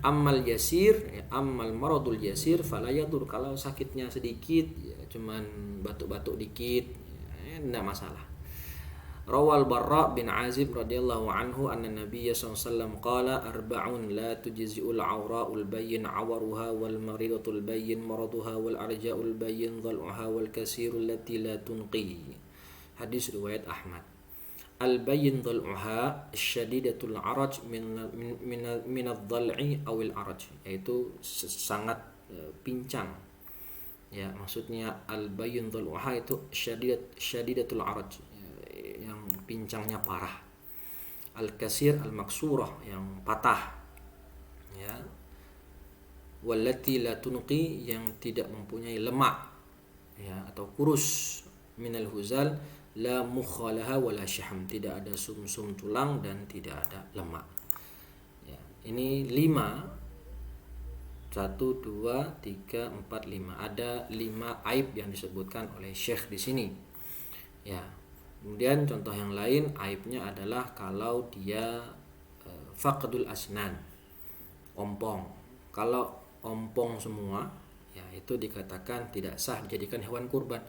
Ammal yasir, ya, ammal maradul yasir fala yadur. Kalau sakitnya sedikit, ya, cuman batuk-batuk dikit, ya, enggak masalah. Rawal Barra bin Azib radhiyallahu anhu anna Nabiy sallallahu alaihi wasallam qala arba'un la tujzi'ul awra'ul bayyin awaruha wal maridatul bayyin maraduha wal arja'ul bayyin dhal'uha wal kasirul lati la tunqi. Hadis riwayat Ahmad. Al-bayyin dhal'uha syadidatul araj min ad-dhal'i awil araj, yaitu sangat pincang. Ya, maksudnya al-bayyin dhal'uha itu syadidatul araj, yang pincangnya parah. Al-kasir al-maksurah, yang patah. Ya. Wallati la tunqi, yang tidak mempunyai lemak, ya, atau kurus. Minal huzal la mukhalaha wala syaham, tidak ada sumsum tulang dan tidak ada lemak. Ya, ini 5. 1, 2, 3, 4, 5. Ada 5 aib yang disebutkan oleh Syekh di sini. Ya. Kemudian contoh yang lain, aibnya adalah kalau dia faqdul asnan, ompong. Kalau ompong semua, ya, itu dikatakan tidak sah dijadikan hewan kurban.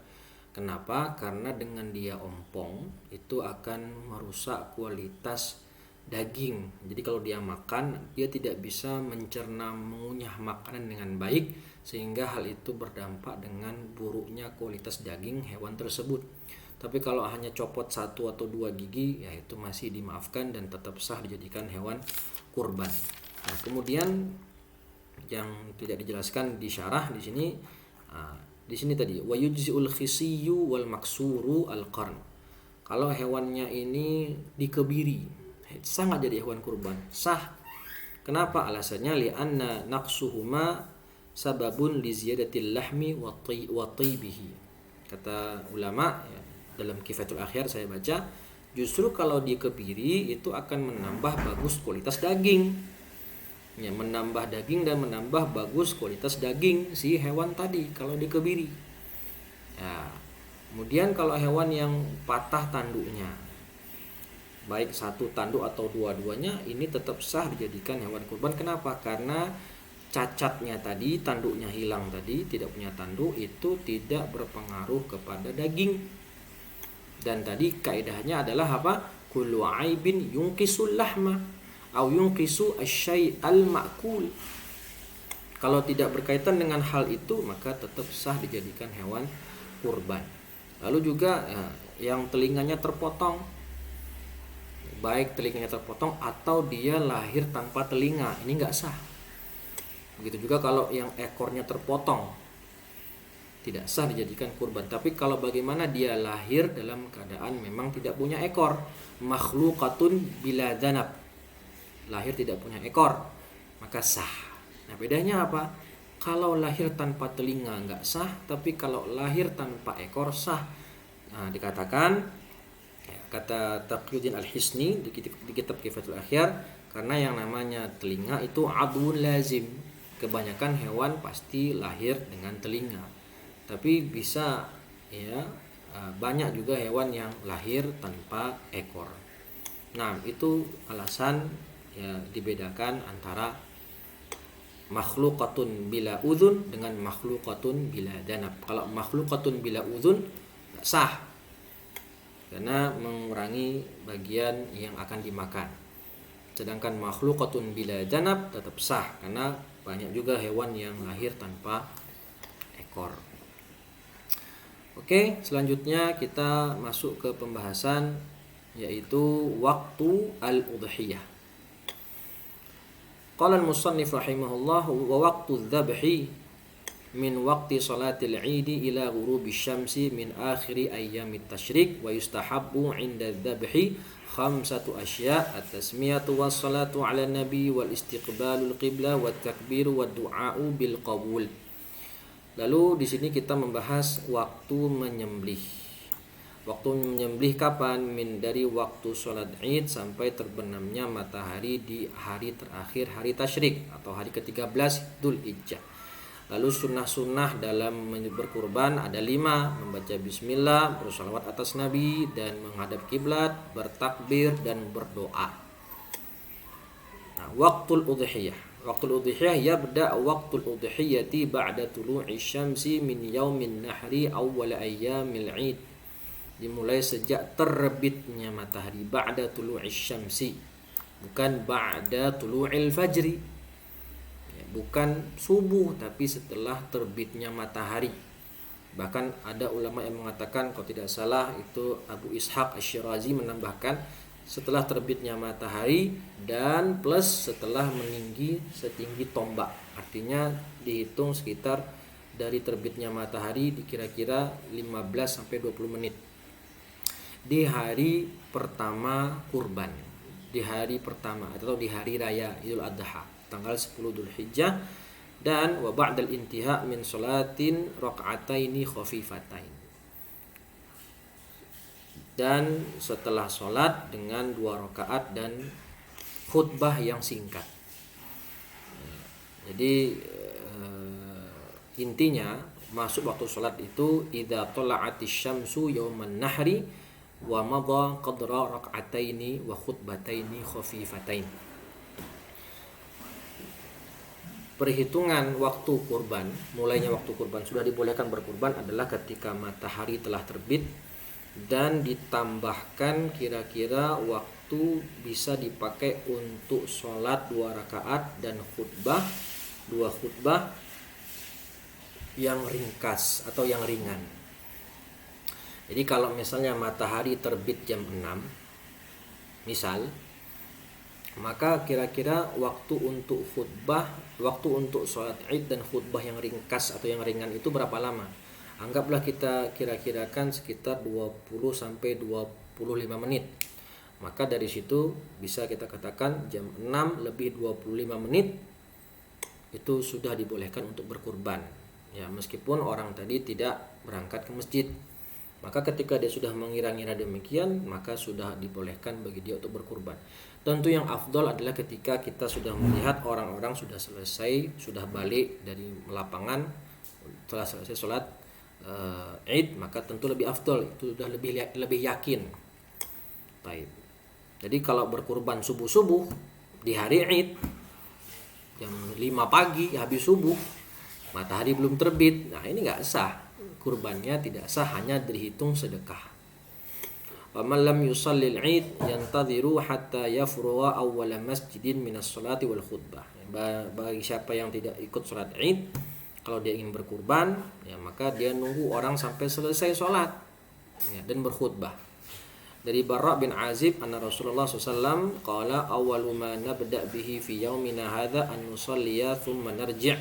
Kenapa? Karena dengan dia ompong itu akan merusak kualitas daging. Jadi kalau dia makan, dia tidak bisa mencerna, mengunyah makanan dengan baik, sehingga hal itu berdampak dengan buruknya kualitas daging hewan tersebut. Tapi kalau hanya copot 1 atau 2 gigi, ya itu masih dimaafkan dan tetap sah dijadikan hewan kurban. Nah, kemudian yang tidak dijelaskan di syarah di sini, di sini tadi wa yujziul khisiyyu wal maksuru al qarn. Kalau hewannya ini dikebiri, sah nggak jadi hewan kurban? Sah. Kenapa? Alasannya li'anna naqsuhuma sababun li ziyadatil lahmi wa taybihi. Kata ulama ya, dalam Kifayatul Akhyar saya baca, justru kalau dikebiri itu akan menambah bagus kualitas daging. Ya, menambah daging dan menambah bagus kualitas daging si hewan tadi kalau dikebiri. Ya, kemudian kalau hewan yang patah tanduknya, baik satu tanduk atau dua-duanya, ini tetap sah dijadikan hewan kurban. Kenapa? Karena cacatnya tadi, tanduknya hilang tadi, tidak punya tanduk, itu tidak berpengaruh kepada daging. Dan tadi kaidahnya adalah apa? Kullu aibin yunqisul lahma au yunqisu asy-syai' al-ma'kul. Kalau tidak berkaitan dengan hal itu, maka tetap sah dijadikan hewan kurban. Lalu juga yang telinganya terpotong, baik telinganya terpotong atau dia lahir tanpa telinga, ini nggak sah. Begitu juga kalau yang ekornya terpotong, tidak sah dijadikan kurban. Tapi kalau bagaimana dia lahir dalam keadaan memang tidak punya ekor, makhluqatun bila danab, lahir tidak punya ekor, maka sah. Nah, bedanya apa? Kalau lahir tanpa telinga nggak sah, tapi kalau lahir tanpa ekor sah. Nah, dikatakan kata Taqiyuddin Al-Hisni di kitab Kifayatul Akhyar, karena yang namanya telinga itu adun lazim. Kebanyakan hewan pasti lahir dengan telinga. Tapi bisa ya banyak juga hewan yang lahir tanpa ekor. Nah, itu alasan ya dibedakan antara makhluqatun bila udhun dengan makhluqatun bila danab. Kalau makhluqatun bila udhun sah karena mengurangi bagian yang akan dimakan. Sedangkan makhluqatun bila danab tetap sah karena banyak juga hewan yang lahir tanpa ekor. Oke, selanjutnya kita masuk ke pembahasan yaitu waktu al-udhiyah. Qala al-musannif rahimahullah wa waqtu adh-dhabhi min waqti salatil 'id ila ghurubi syamsi min akhiri ayyamit tasyrik wa yustahabbu 'inda adh-dhabhi khamsatu asya' at-tasmiyatu was-salatu 'ala nabi wal istiqbalul qiblah wat takbiru wad du'a'u bil qabul. Lalu di sini kita membahas waktu menyembelih. Waktu menyembelih kapan? Dari waktu sholat Id sampai terbenamnya matahari di hari terakhir hari tasyrik atau hari ke-13 Dzulhijjah. Lalu sunnah-sunnah dalam berkurban ada 5: membaca bismillah, bersolawat atas nabi, dan menghadap kiblat, bertakbir, dan berdoa. Nah, waktul udhiyah. Waktul udhiyah yabda waktul udhiyati ba'da tulu'i syamsi min yaumin nahri awwal ayyamil 'id. Dimulai sejak terbitnya matahari, ba'da tulu'i syamsi, bukan ba'da tulu'il fajri, bukan subuh tapi setelah terbitnya matahari. Bahkan ada ulama yang mengatakan, kalau tidak salah itu Abu Ishaq Asy-Syirazi menambahkan setelah terbitnya matahari dan plus setelah meninggi setinggi tombak. Artinya dihitung sekitar dari terbitnya matahari kira-kira 15 sampai 20 menit. Di hari pertama kurban, di hari pertama atau di hari raya Idul Adha, tanggal 10 Dzulhijjah, dan wa ba'dal intiha min salatin raka'ataini khafifatain, dan setelah sholat dengan 2 rakaat dan khutbah yang singkat. Jadi intinya masuk waktu sholat itu idza tala'atis syamsu yauman nahri wa madha qadra rak'ataini wa khutbataini khafifatain. Perhitungan waktu kurban, mulainya waktu kurban sudah dibolehkan berkurban adalah ketika matahari telah terbit dan ditambahkan kira-kira waktu bisa dipakai untuk sholat 2 rakaat dan khutbah 2 khutbah yang ringkas atau yang ringan. Jadi kalau misalnya matahari terbit jam 6 misal, Maka kira-kira waktu untuk khutbah, waktu untuk sholat id dan khutbah yang ringkas atau yang ringan itu berapa lama? Anggaplah kita kira-kirakan sekitar 20 sampai 25 menit. Maka dari situ bisa kita katakan jam 6 lebih 25 menit itu sudah dibolehkan untuk berkurban. Ya, meskipun orang tadi tidak berangkat ke masjid. Maka ketika dia sudah mengira-ngira demikian, maka sudah dibolehkan bagi dia untuk berkurban. Tentu yang afdol adalah ketika kita sudah melihat orang-orang sudah selesai, sudah balik dari lapangan, setelah selesai sholat Id, maka tentu lebih afdol, itu sudah lebih yakin. Baik. Jadi kalau berkurban subuh-subuh di hari Id jam 5 pagi habis subuh, matahari belum terbit, nah ini nggak sah, kurbannya tidak sah, hanya dihitung sedekah. Wa man lam yusallil Id yantadhiru hatta yafruwa awwala masjidin minas salati wal khutbah. Bagi siapa yang tidak ikut salat Id, kalau dia ingin berkurban, ya maka dia nunggu orang sampai selesai sholat, ya, dan berkhutbah. Dari Barra bin Azib anna Rasulullah SAW qala awwalu ma nabda bihi fi yaumina hadha an nusalliya thumma narji'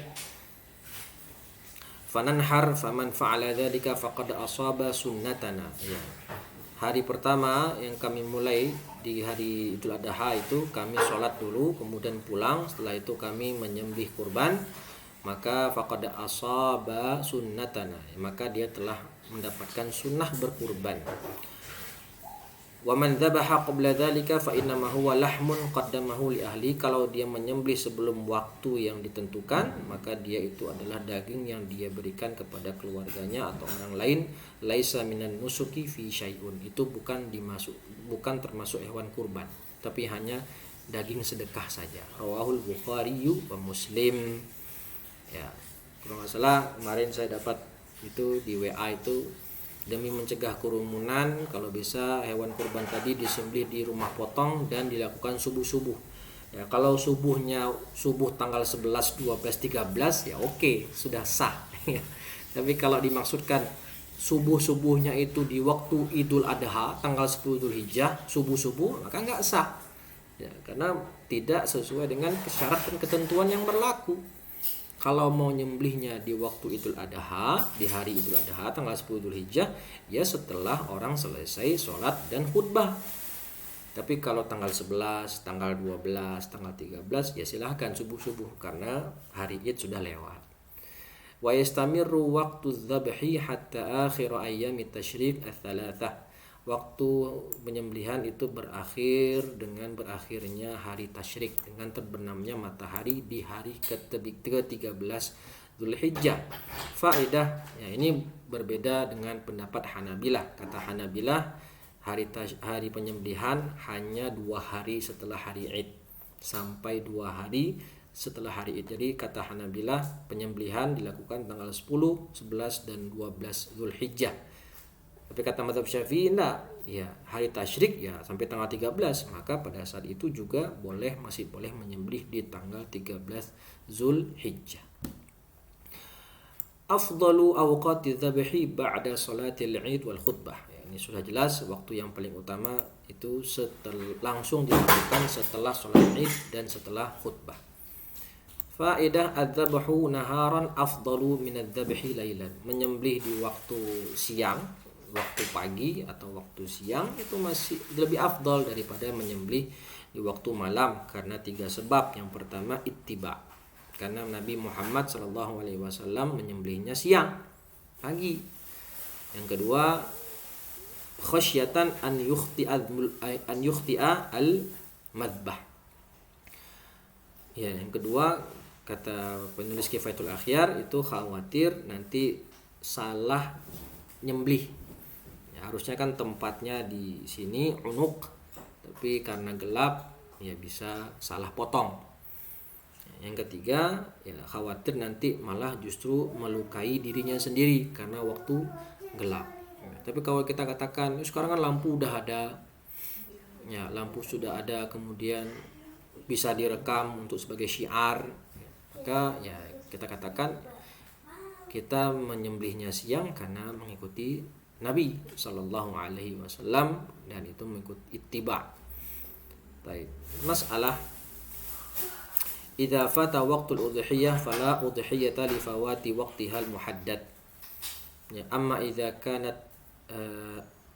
fananhar faman fa'ala dzalika faqad asaba sunnatana. Ya. Hari pertama yang kami mulai di hari Idul Adha itu kami sholat dulu, kemudian pulang, setelah itu kami menyembelih kurban, maka faqad asaba sunnatana, maka dia telah mendapatkan sunnah berkurban. Wa man dzabaha qabla dzalika fa inna ma huwa lahmun qaddamahu li ahli. Kalau dia menyembelih sebelum waktu yang ditentukan, maka dia itu adalah daging yang dia berikan kepada keluarganya atau orang lain. Laisa minan nusuki fi syai'un. Itu bukan termasuk hewan kurban, tapi hanya daging sedekah saja. Rawahul Bukhari wa Muslim. Ya, kalau nggak salah kemarin saya dapat itu di WA itu, demi mencegah kerumunan, kalau bisa hewan kurban tadi disembelih di rumah potong dan dilakukan subuh-subuh. Ya, kalau subuh tanggal 11, 12, 13 ya oke, sudah sah. Tapi kalau dimaksudkan subuhnya itu di waktu Idul Adha tanggal 10 Dzulhijjah subuh, maka nggak sah. Ya, karena tidak sesuai dengan syarat dan ketentuan yang berlaku. Kalau mau nyembelihnya di waktu Idul Adha, di hari Idul Adha tanggal 10 Dzulhijjah, ya setelah orang selesai sholat dan khutbah. Tapi kalau tanggal 11, tanggal 12, tanggal 13 ya silahkan subuh karena hari Id sudah lewat. Wa yastamirru waqtu dzabhi hatta akhir ayyamit tasyrik ats-tsalatsah. Waktu penyembelihan itu berakhir dengan berakhirnya hari tasyrik, dengan terbenamnya matahari di hari ke-13 Dzulhijjah. Faedah, ya ini berbeda dengan pendapat Hanabilah. Kata Hanabilah, hari penyembelihan hanya 2 hari setelah hari Id, sampai 2 hari setelah hari Id. Jadi kata Hanabilah, penyembelihan dilakukan tanggal 10, 11 dan 12 Dzulhijjah. Tapi kata mazhab Syafi'i enggak, ya hari tasyrik ya sampai tanggal 13, maka pada saat itu juga masih boleh menyembelih di tanggal 13 Zulhijjah. Afdalu awqati dzabhi ba'da salatil Id wal khutbah. Ya, ini sudah jelas, waktu yang paling utama itu langsung dilakukan setelah salat Id dan setelah khutbah. Faedah adzabhu naharan afdalu min adzabhi lailan. Menyembelih di waktu siang, waktu pagi atau waktu siang itu masih lebih afdal daripada menyembelih di waktu malam, karena 3 sebab. Yang pertama ittiba, karena Nabi Muhammad SAW menyembelihnya siang, pagi. Yang kedua khasyatan an yukhti'a al madbah. Ya, yang kedua kata penulis Kifayatul Akhyar itu khawatir nanti salah nyembelih. Harusnya kan tempatnya di sini unuk, tapi karena gelap ya bisa salah potong. Yang ketiga ya khawatir nanti malah justru melukai dirinya sendiri karena waktu gelap. Tapi kalau kita katakan sekarang kan lampu udah ada, ya lampu sudah ada, kemudian bisa direkam untuk sebagai syiar, maka ya kita katakan kita menyembelihnya siang karena mengikuti Nabi Sallallahu Alaihi Wasallam, dan itu mengikut ittiba. Baik. Masalah idza fata waqtul udhiyah fala udhiyata li fawati waqtihal muhaddad. Ya, amma idza kanat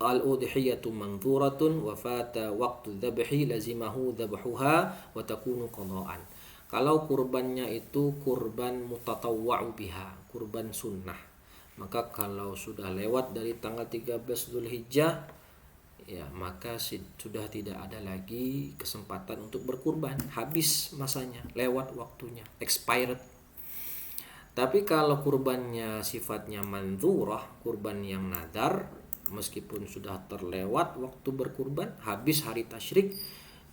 al udhiyatu manzuratun wa fata waqtu dzabhi lazimahu dzabhuha wa takunu qadaan. Kalau kurbannya itu kurban mutatawwa'u biha, kurban sunnah, maka kalau sudah lewat dari tanggal 13 Zulhijjah, ya maka sudah tidak ada lagi kesempatan untuk berkurban, habis masanya, lewat waktunya, expired. Tapi kalau kurbannya sifatnya manzurah, kurban yang nadar, meskipun sudah terlewat waktu berkurban, habis hari tasyrik,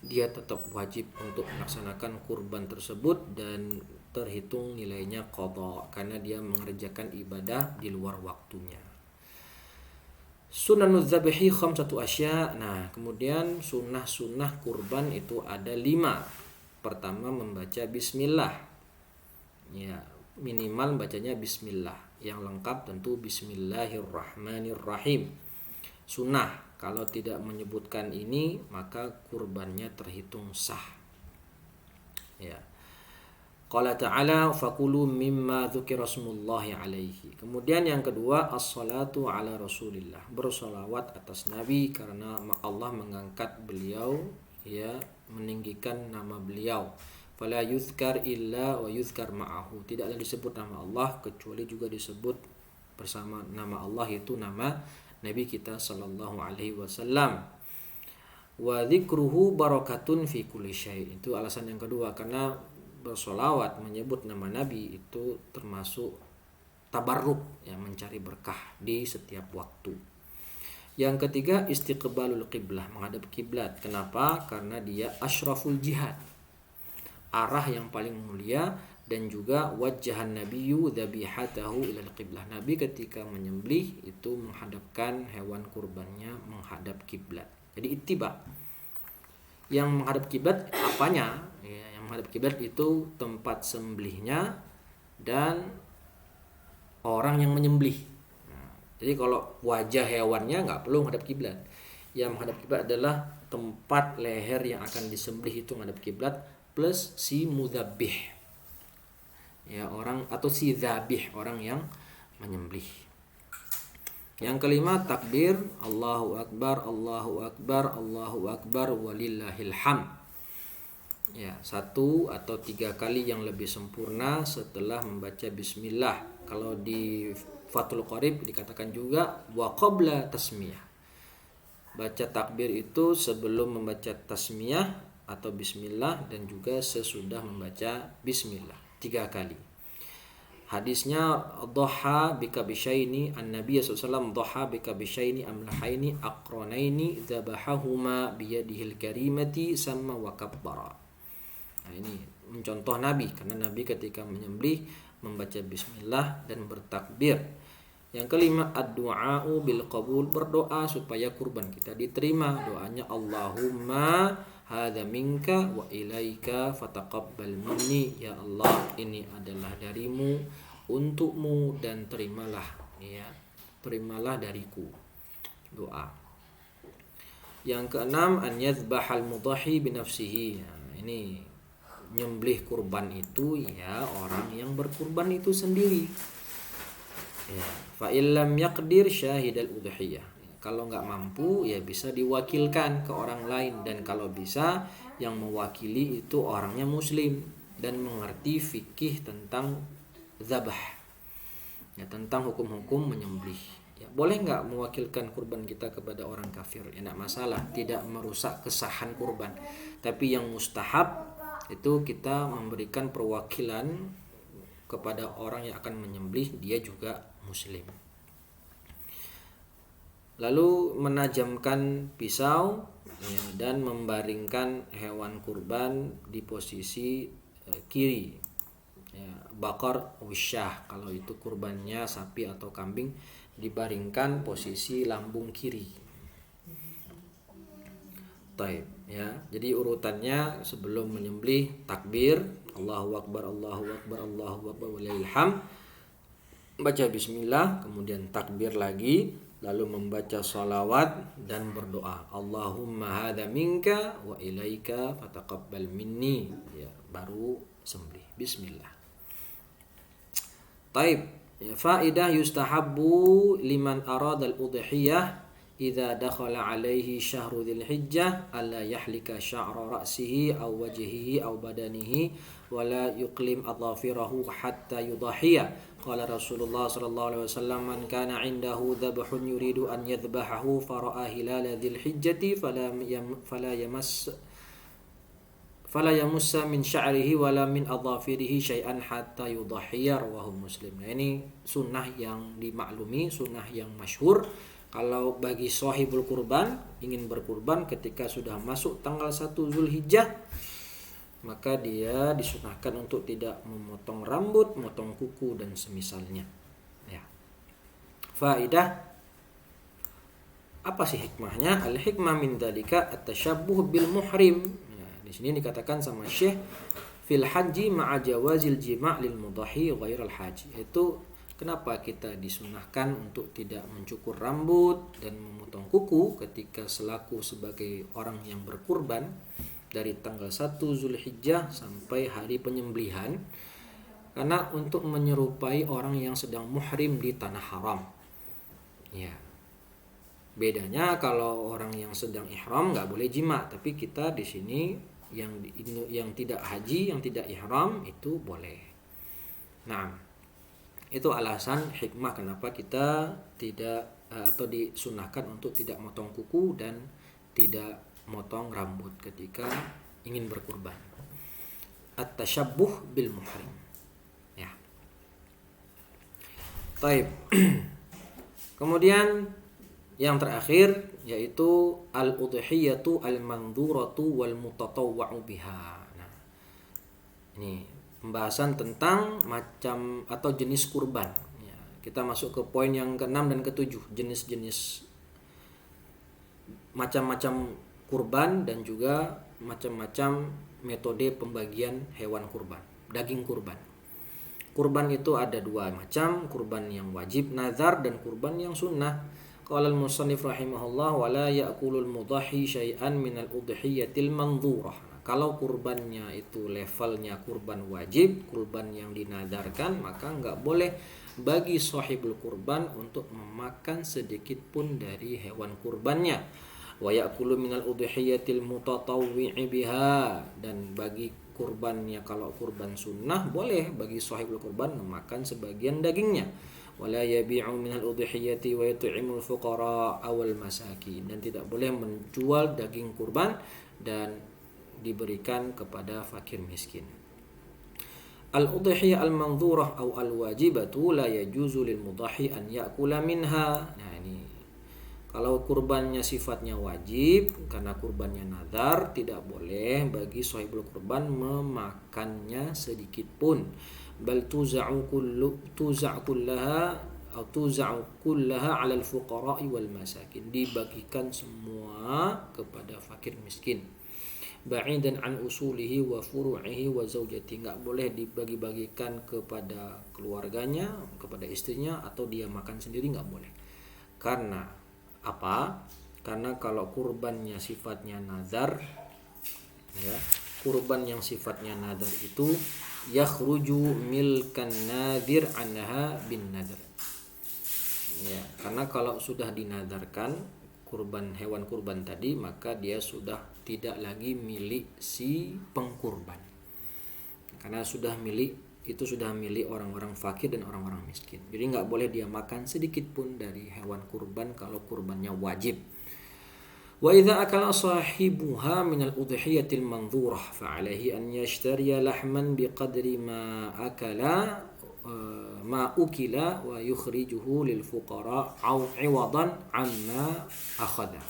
dia tetap wajib untuk melaksanakan kurban tersebut dan terhitung nilainya qadha karena dia mengerjakan ibadah di luar waktunya. Sunanuz dzabhi khamsatu asya. Nah, kemudian sunnah-sunnah kurban itu ada 5. Pertama, membaca bismillah. Ya, minimal bacanya bismillah. Yang lengkap tentu bismillahirrahmanirrahim. Sunnah. Kalau tidak menyebutkan ini, maka kurbannya terhitung sah. Ya. Qala ta'ala fakulu mimma dzukira smullahi alaihi. Kemudian yang kedua, as-salatu ala rasulillah. Bersolawat atas Nabi karena Allah mengangkat beliau, ya, meninggikan nama beliau. Fala yuzkar illa wa yuzkar ma'ahu. Tidaklah disebut nama Allah kecuali juga disebut bersama nama Allah, yaitu nama Nabi kita sallallahu alaihi wasallam. Wa dzikruhu barakatun fi kulli syai'. Itu alasan yang kedua, karena bersolawat menyebut nama Nabi itu termasuk tabarruk, ya, mencari berkah di setiap waktu. Yang ketiga, istiqbalul qiblah, menghadap kiblat. Kenapa? Karena dia asyraful jihad, arah yang paling mulia, dan juga wajjahan nabiyyu dzabihatahu ilal qiblah. Nabi ketika menyembelih itu menghadapkan hewan kurbannya menghadap kiblat. Jadi ittiba. Yang menghadap kiblat apanya? Ya, yang menghadap kiblat itu tempat sembelihnya dan orang yang menyembelih. Nah, jadi kalau wajah hewannya nggak perlu menghadap kiblat. Yang menghadap kiblat adalah tempat leher yang akan disembelih itu menghadap kiblat plus si mudzabbih. Ya, orang atau si dzabih, orang yang menyembelih. Yang kelima, takbir, Allahu akbar, Allahu akbar, Allahu akbar, walillahil hamd. Ya, 1 atau 3 kali yang lebih sempurna setelah membaca bismillah. Kalau di Fathul Qorib dikatakan juga wa qabla tasmiyah. Baca takbir itu sebelum membaca tasmiyah atau bismillah dan juga sesudah membaca bismillah 3 kali. Hadisnya dhaha bika bisyaini an-nabiy sallallahu alaihi wasallam dhaha bika bisyaini amlahaini aqranaini dzabahahuma biyadihil karimati sama wa kabbara. Nah, ini mencontoh Nabi, karena Nabi ketika menyembelih membaca bismillah dan bertakbir. Yang kelima, ad-du'a'u bil qabul, berdoa supaya kurban kita diterima. Doanya Allahumma hadza minka wa ilaika fataqabbal minni. Ya Allah, ini adalah darimu, untukmu, dan terimalah, ya, terimalah dariku. Doa. Yang keenam, an yadhbahal mudhahi bi nafsihi. Nah, ini nyembelih kurban itu ya orang yang berkurban itu sendiri. Ya, fa illam yaqdir syahidal udhiyah. Kalau nggak mampu ya bisa diwakilkan ke orang lain, dan kalau bisa yang mewakili itu orangnya muslim dan mengerti fikih tentang zabah, ya, tentang hukum-hukum menyembelih. Ya, boleh nggak mewakilkan kurban kita kepada orang kafir? Ya, nggak masalah, tidak merusak kesahan kurban. Tapi yang mustahab itu kita memberikan perwakilan kepada orang yang akan menyembelih, dia juga muslim. Lalu menajamkan pisau, ya, dan membaringkan hewan kurban di posisi kiri, ya, bakar wisyah. Kalau itu kurbannya sapi atau kambing, dibaringkan posisi lambung kiri. Taib, ya. Jadi urutannya sebelum menyembelih takbir, Allahu akbar, Allahu akbar, Allahu akbar, walillahil hamd. Baca bismillah, kemudian takbir lagi, lalu membaca salawat dan berdoa, Allahumma hadza minka wa ilaika fataqabbal minni, ya, baru sembelih. Bismillah. Taib. Ya, faidah yustahabbu liman arada al-udhiyah idza dakhala alaihi syahru dzulhijjah alla yahlika sya'ra ra'sihi aw wajhihi aw badanihi wa la yuqlim adhafirahu hatta yudhhiya. Qala Rasulullah sallallahu alaihi wasallam, man kana 'indahu dhabhun yuridu an yadhbahahu fara'a hilala dzulhijjati fala yamussa min sya'rihi wala min adhafirihi syai'an hatta yudhhiya, rawahu Muslim. Nah, ini sunnah yang dimaklumi, sunnah yang masyhur. Kalau bagi sahibul kurban ingin berkurban ketika sudah masuk tanggal 1 Zulhijjah, maka dia disunahkan untuk tidak memotong rambut, memotong kuku dan semisalnya. Ya. Faidah, apa sih hikmahnya? Al hikmah min dzalika at-tashabbuh bil muhrim. Ya, di sini dikatakan sama Syekh, fil haji ma'a jawazil jima' lil mudahhi ghairal haji. Itu kenapa kita disunahkan untuk tidak mencukur rambut dan memotong kuku ketika selaku sebagai orang yang berkurban dari tanggal 1 Zulhijjah sampai hari penyembelihan, karena untuk menyerupai orang yang sedang muhrim di tanah haram. Ya. Bedanya kalau orang yang sedang ihram nggak boleh jima, tapi kita di sini yang tidak haji, yang tidak ihram itu boleh. Nah, itu alasan hikmah kenapa kita tidak atau disunahkan untuk tidak motong kuku dan tidak motong rambut ketika ingin berkurban. At-tashabbuh bil muhrim. Ya. Taib. Kemudian yang terakhir yaitu al-udhiyatu al-mandhuratu wal mutatawwa'u biha. Nah, ini pembahasan tentang macam atau jenis kurban. Ya, kita masuk ke poin yang ke-6 dan ke-7, jenis-jenis macam-macam kurban dan juga macam-macam metode pembagian hewan kurban, daging kurban. Kurban itu ada dua macam, kurban yang wajib nazar dan kurban yang sunnah. Qala al-musannif rahimahullah wa la ya'kulul mudahhi syai'an minal udhiyatil mandhurah. Kalau kurbannya itu levelnya kurban wajib, kurban yang dinadarkan, maka enggak boleh bagi sahibul kurban untuk memakan sedikit pun dari hewan kurbannya. Wa ya'kulu minal udhiyatil mutatawwi'i biha, dan bagi kurbannya kalau kurban sunnah boleh bagi sahibul kurban memakan sebagian dagingnya. Wala yabi'u minal udhiyati wa yut'imul fuqara awal masakin, dan tidak boleh menjual daging kurban dan diberikan kepada fakir miskin. Al-udhiyah al-mandhurah aw al-wajibatu la yajuzu lil mudahhi an ya'kula minha. Nah, ini kalau kurbannya sifatnya wajib karena kurbannya nadar, tidak boleh bagi sahibul kurban memakannya sedikit pun. Bal tuza'u kullaha 'ala al-fuqara'i wal masakin, dibagikan semua kepada fakir miskin. Ba'idan an usulihi wa furu'ihi wa zaujati, enggak boleh dibagi-bagikan kepada keluarganya, kepada istrinya, atau dia makan sendiri enggak boleh. Karena apa? Karena kalau kurbannya sifatnya nazar, ya, kurban yang sifatnya nazar itu yakhruju milkan nadir anha bin nazar. Ya, karena kalau sudah dinadarkan kurban hewan kurban tadi, maka dia sudah tidak lagi milik si pengkurban. Karena sudah milik orang-orang fakir dan orang-orang miskin. Jadi nggak boleh dia makan sedikit pun dari hewan kurban kalau kurbannya wajib. Wa idza akala sahibuha min al-udhiyatil mandhurah fa alaihi an yashtariya lahman biqadri ma akala ma ukila wa yukhrijuhu lil fuqara aw 'iwadan amma akhadha.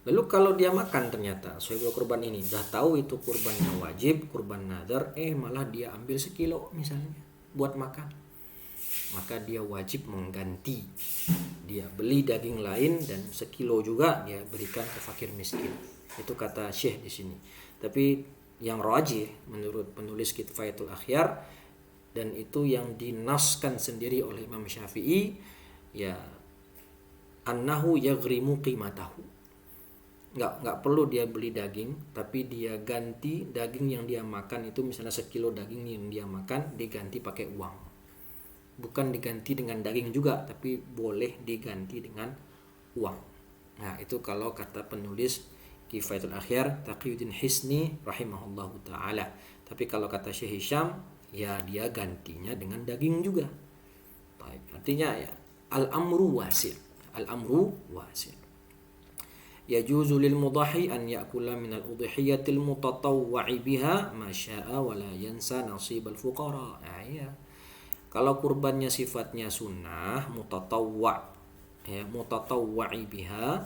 Lalu kalau dia makan, ternyata sahibul kurban ini dah tahu itu kurbannya wajib, kurban nadar, malah dia ambil sekilo misalnya buat makan, maka dia wajib mengganti. Dia beli daging lain dan sekilo juga dia berikan ke fakir miskin. Itu kata Syekh di sini. Tapi yang rajih menurut penulis Kifayatul Akhyar, dan itu yang dinaskan sendiri oleh Imam Syafi'i, ya annahu yaghrimu qimatahu. Nggak perlu dia beli daging, tapi dia ganti daging yang dia makan itu, misalnya sekilo daging yang dia makan diganti pakai uang. Bukan diganti dengan daging juga, tapi boleh diganti dengan uang. Nah, itu kalau kata penulis Kifayatul Akhyar Taqiyuddin Hisni rahimahullahu taala. Tapi kalau kata Syekh Hisham, ya dia gantinya dengan daging juga. Baik, artinya ya al-amru wasi'. Al-amru wasi'. Yajuzu lil mudahhi an ya'kula min al-udhiyatil mutatawwa'i biha ma syaa wa la yansa nasibal fuqara. Nah, ya. Kalau kurbannya sifatnya sunnah mutatawwa', ya, mutatawwa'i biha,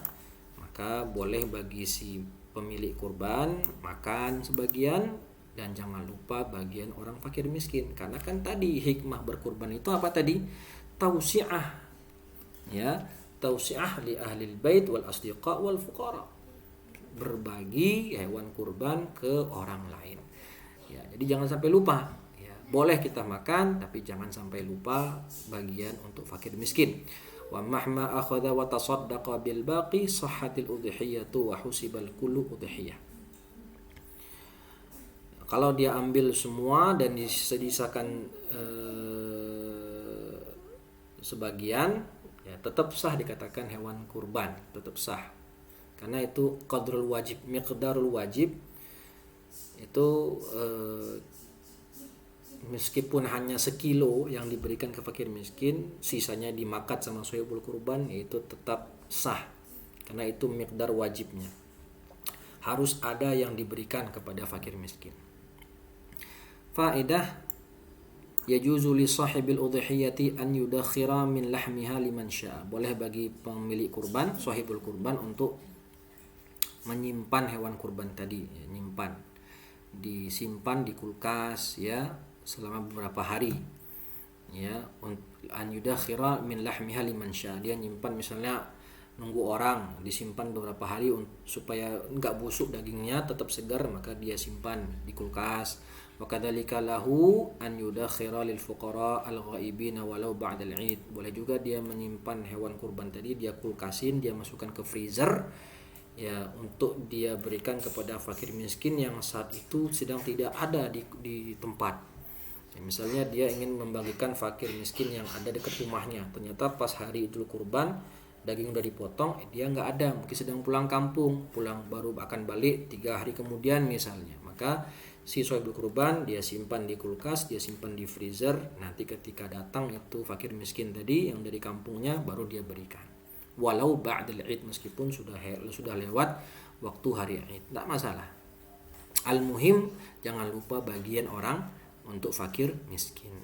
maka boleh bagi si pemilik kurban makan sebagian dan jangan lupa bagian orang fakir miskin. Karena kan tadi hikmah berkurban itu apa tadi? Tausi'ah, ya, tausi'ah li ahlil bait wal asdiqa wal fuqara. Berbagi hewan kurban ke orang lain. Ya, jadi jangan sampai lupa. Ya, boleh kita makan tapi jangan sampai lupa bagian untuk fakir miskin. Wa mahma akhadha wa tasaddaqa bil baqi sahhatil udhiyatu wa husibal kullu udhiyah. Kalau dia ambil semua dan disisakan sebagian, ya tetap sah dikatakan hewan kurban, tetap sah. Karena itu qadrul wajib, miqdarul wajib itu meskipun hanya sekilo yang diberikan ke fakir miskin, sisanya dimakan sama sahibul kurban, itu tetap sah. Karena itu miqdar wajibnya. Harus ada yang diberikan kepada fakir miskin. Faedah, yajuzu li sahibil udhiyati an yudakhira min lahmiha liman syaa. Boleh bagi pemilik kurban, sahibul kurban, untuk menyimpan hewan kurban tadi, ya, nyimpan, disimpan di kulkas, ya, selama beberapa hari, ya, an yudakhira min lahmiha liman syaa. Dia nyimpan, misalnya nunggu orang, disimpan beberapa hari supaya enggak busuk dagingnya, tetap segar, maka dia simpan di kulkas. Wa kadzalika lahu an yudakhira lil fuqara al-ghaibina walau ba'dal 'id. Boleh juga dia menyimpan hewan kurban tadi, dia kulkasin, dia masukkan ke freezer, ya, untuk dia berikan kepada fakir miskin yang saat itu sedang tidak ada di tempat. Ya, misalnya dia ingin membagikan fakir miskin yang ada dekat rumahnya, ternyata pas hari Idul Kurban daging udah dipotong, dia nggak ada, mungkin sedang pulang kampung, pulang baru akan balik 3 hari kemudian misalnya, maka si sahibul kurban dia simpan di kulkas, dia simpan di freezer, nanti ketika datang itu fakir miskin tadi yang dari kampungnya baru dia berikan. Walau ba'dal 'id, meskipun sudah lewat waktu hari Id, tidak masalah. Al-muhim jangan lupa bagian orang untuk fakir miskin.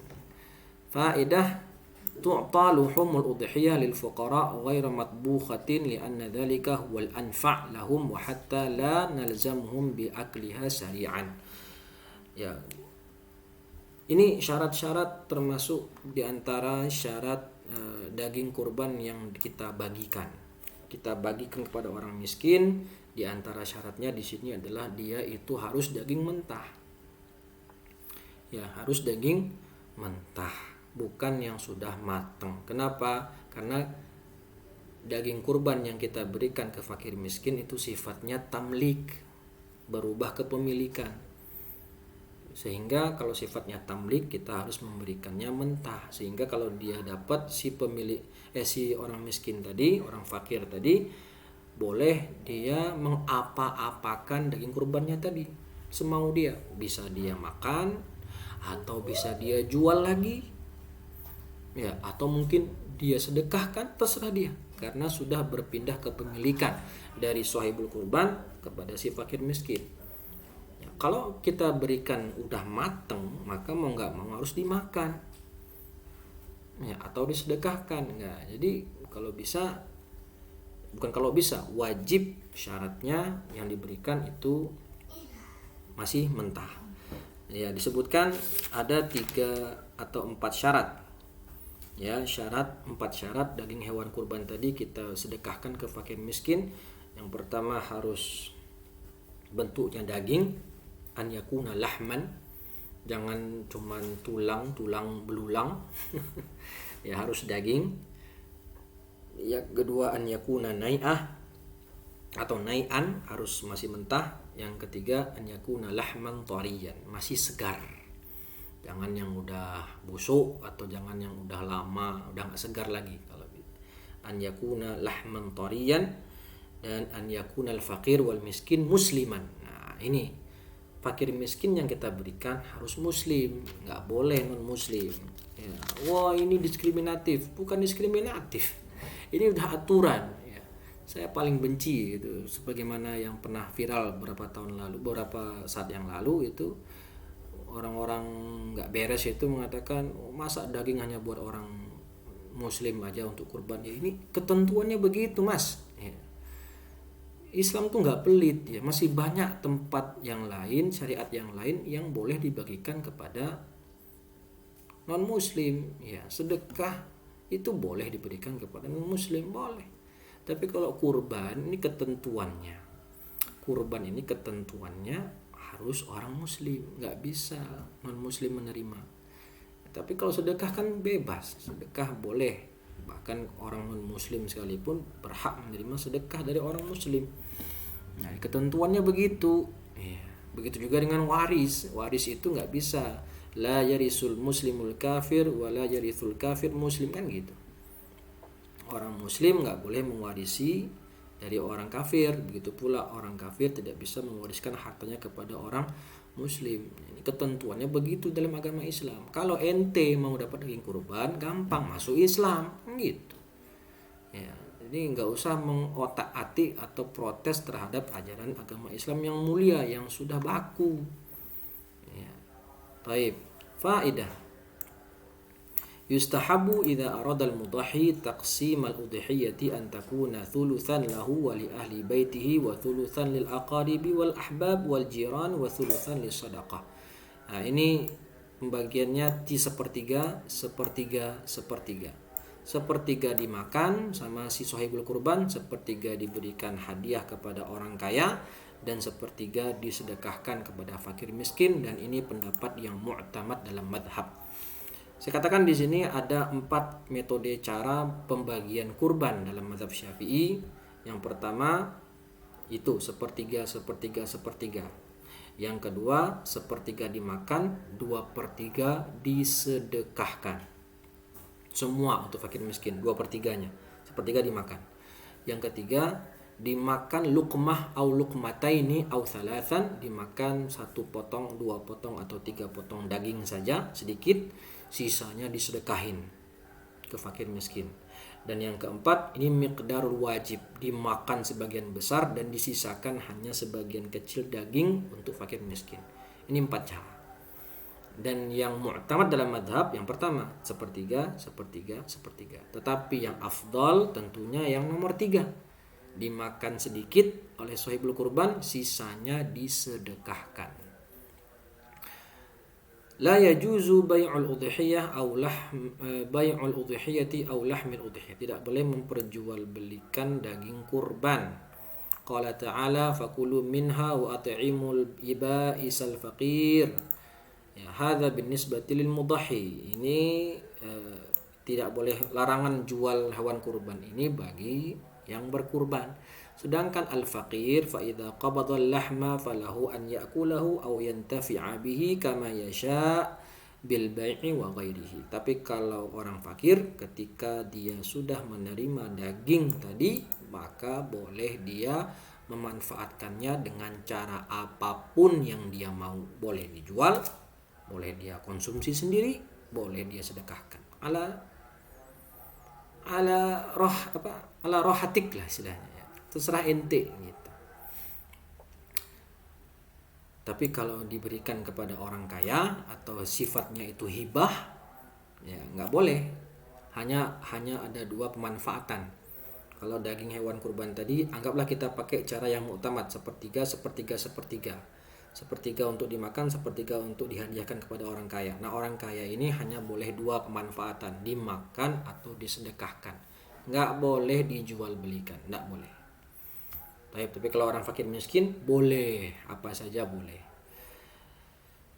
Faedah, tu'ta luhumul udhiyah lil fuqara ghairu matbukhatin li'anna dhalika huwal anfa' lahum wa hatta la nalzamhum bi akliha sari'an. Ya, ini syarat-syarat termasuk diantara syarat daging kurban yang kita bagikan kepada orang miskin. Diantara syaratnya di sini adalah dia itu harus daging mentah, ya, harus daging mentah, bukan yang sudah matang. Kenapa? Karena daging kurban yang kita berikan ke fakir miskin itu sifatnya tamlik, berubah kepemilikan. Sehingga kalau sifatnya tamlik, kita harus memberikannya mentah. Sehingga kalau dia dapat si orang miskin tadi, orang fakir tadi, boleh dia mengapa-apakan daging kurbannya tadi semau dia. Bisa dia makan, atau bisa dia jual lagi, ya, atau mungkin dia sedekahkan, terserah dia, karena sudah berpindah kepemilikan dari sahibul kurban kepada si fakir miskin. Kalau kita berikan udah mateng, maka mau nggak mau harus dimakan, ya, atau disedekahkan. Nggak. Jadi wajib, syaratnya yang diberikan itu masih mentah. Ya, disebutkan ada 3 atau 4 syarat. Ya, 4 syarat daging hewan kurban tadi kita sedekahkan ke fakir miskin. Yang pertama harus bentuknya daging, an yakuna lahman, jangan cuman tulang belulang. Ya, harus daging. Yang kedua an yakuna nai'ah atau nai'an, harus masih mentah. Yang ketiga an yakuna lahman tariyan, masih segar. Jangan yang udah busuk atau jangan yang udah lama, udah nggak segar lagi. Kalau an yakuna lahman tariyan dan an yakuna al-faqir wal miskin musliman. Nah, ini fakir miskin yang kita berikan harus muslim, nggak boleh non muslim. Ya. Wah, ini diskriminatif. Bukan diskriminatif, ini udah aturan. Ya. Saya paling benci itu, sebagaimana yang pernah viral beberapa saat yang lalu itu, orang-orang nggak beres itu mengatakan, oh, masa daging hanya buat orang muslim aja untuk kurban. Ya, ini ketentuannya begitu, mas. Ya. Islam tuh nggak pelit ya, masih banyak tempat yang lain, syariat yang lain yang boleh dibagikan kepada non muslim. Ya, sedekah itu boleh diberikan kepada non muslim, boleh. Tapi kalau kurban ini ketentuannya, harus orang muslim, nggak bisa non muslim menerima. Tapi kalau sedekah kan bebas, sedekah boleh, bahkan orang non muslim sekalipun berhak menerima sedekah dari orang muslim. Nah, ketentuannya begitu. Ya. Begitu juga dengan waris itu nggak bisa la yarisul muslimul kafir wa la yarithul kafir muslim, kan gitu. Orang muslim nggak boleh mewarisi dari orang kafir, begitu pula orang kafir tidak bisa mewariskan hartanya kepada orang muslim. Ini ketentuannya begitu dalam agama Islam. Kalau ente mau dapat daging kurban, gampang masuk Islam, gitu. Ya, jadi nggak usah mengotak-atik atau protes terhadap ajaran agama Islam yang mulia, yang sudah baku. Ya. Baik, faedah. Yustahabu idza arada al-mudahhi taqsim al-udhiyati an takuna thuluthan lahu wa li ahli baitihi wa thuluthan lil aqaribi wal ahbab wal jiran wa thuluthan lis sadaqah. Nah, ini pembagiannya sepertiga. Sepertiga dimakan sama si sahibul kurban, sepertiga diberikan hadiah kepada orang kaya, dan sepertiga disedekahkan kepada fakir miskin. Dan ini pendapat yang mu'tamad dalam madhab. Saya katakan di sini ada 4 metode cara pembagian kurban dalam mazhab Syafi'i. Yang pertama itu sepertiga. Yang kedua sepertiga dimakan, 2/3 disedekahkan. Semua untuk fakir miskin, 2/3-nya, sepertiga dimakan. Yang ketiga dimakan luqmah au luqmataini au thalathan, dimakan 1 potong, 2 potong atau 3 potong daging saja sedikit, sisanya disedekahin ke fakir miskin. Dan yang keempat ini miqdarul wajib, dimakan sebagian besar dan disisakan hanya sebagian kecil daging untuk fakir miskin. Ini 4 cara. Dan yang mu'tamad dalam madhab yang pertama sepertiga. Tetapi yang afdal tentunya yang nomor 3, dimakan sedikit oleh sahibul kurban, sisanya disedekahkan. La yajuzu bai'ul udhiyah aw bai'ul udhiyati aw lahmil udhiyah. Tidak boleh memperjualbelikan daging kurban. Qala ta'ala fakulu minha wa at'imul iba'isal faqir. Ya, hadza binisbati lil mudahhi. Ini tidak boleh, larangan jual hewan kurban ini bagi yang berkurban. Sedangkan al-faqir fa idza qabada al-lahma falahu an ya'kulahu aw yantafi'a bihi kama yasha' bil bai'i wa ghairihi. Tapi kalau orang fakir ketika dia sudah menerima daging tadi, maka boleh dia memanfaatkannya dengan cara apapun yang dia mau. Boleh dijual, boleh dia konsumsi sendiri, boleh dia sedekahkan. Ala rohatik lah istilahnya. Terserah ente gitu. Tapi kalau diberikan kepada orang kaya atau sifatnya itu hibah, ya nggak boleh. Hanya ada 2 pemanfaatan. Kalau daging hewan kurban tadi, anggaplah kita pakai cara yang mu'tamad, sepertiga. Sepertiga untuk dimakan, sepertiga untuk dihadiahkan kepada orang kaya. Nah, orang kaya ini hanya boleh 2 pemanfaatan, dimakan atau disedekahkan. Nggak boleh dijual belikan, nggak boleh. Tapi kalau orang fakir miskin boleh, apa saja boleh.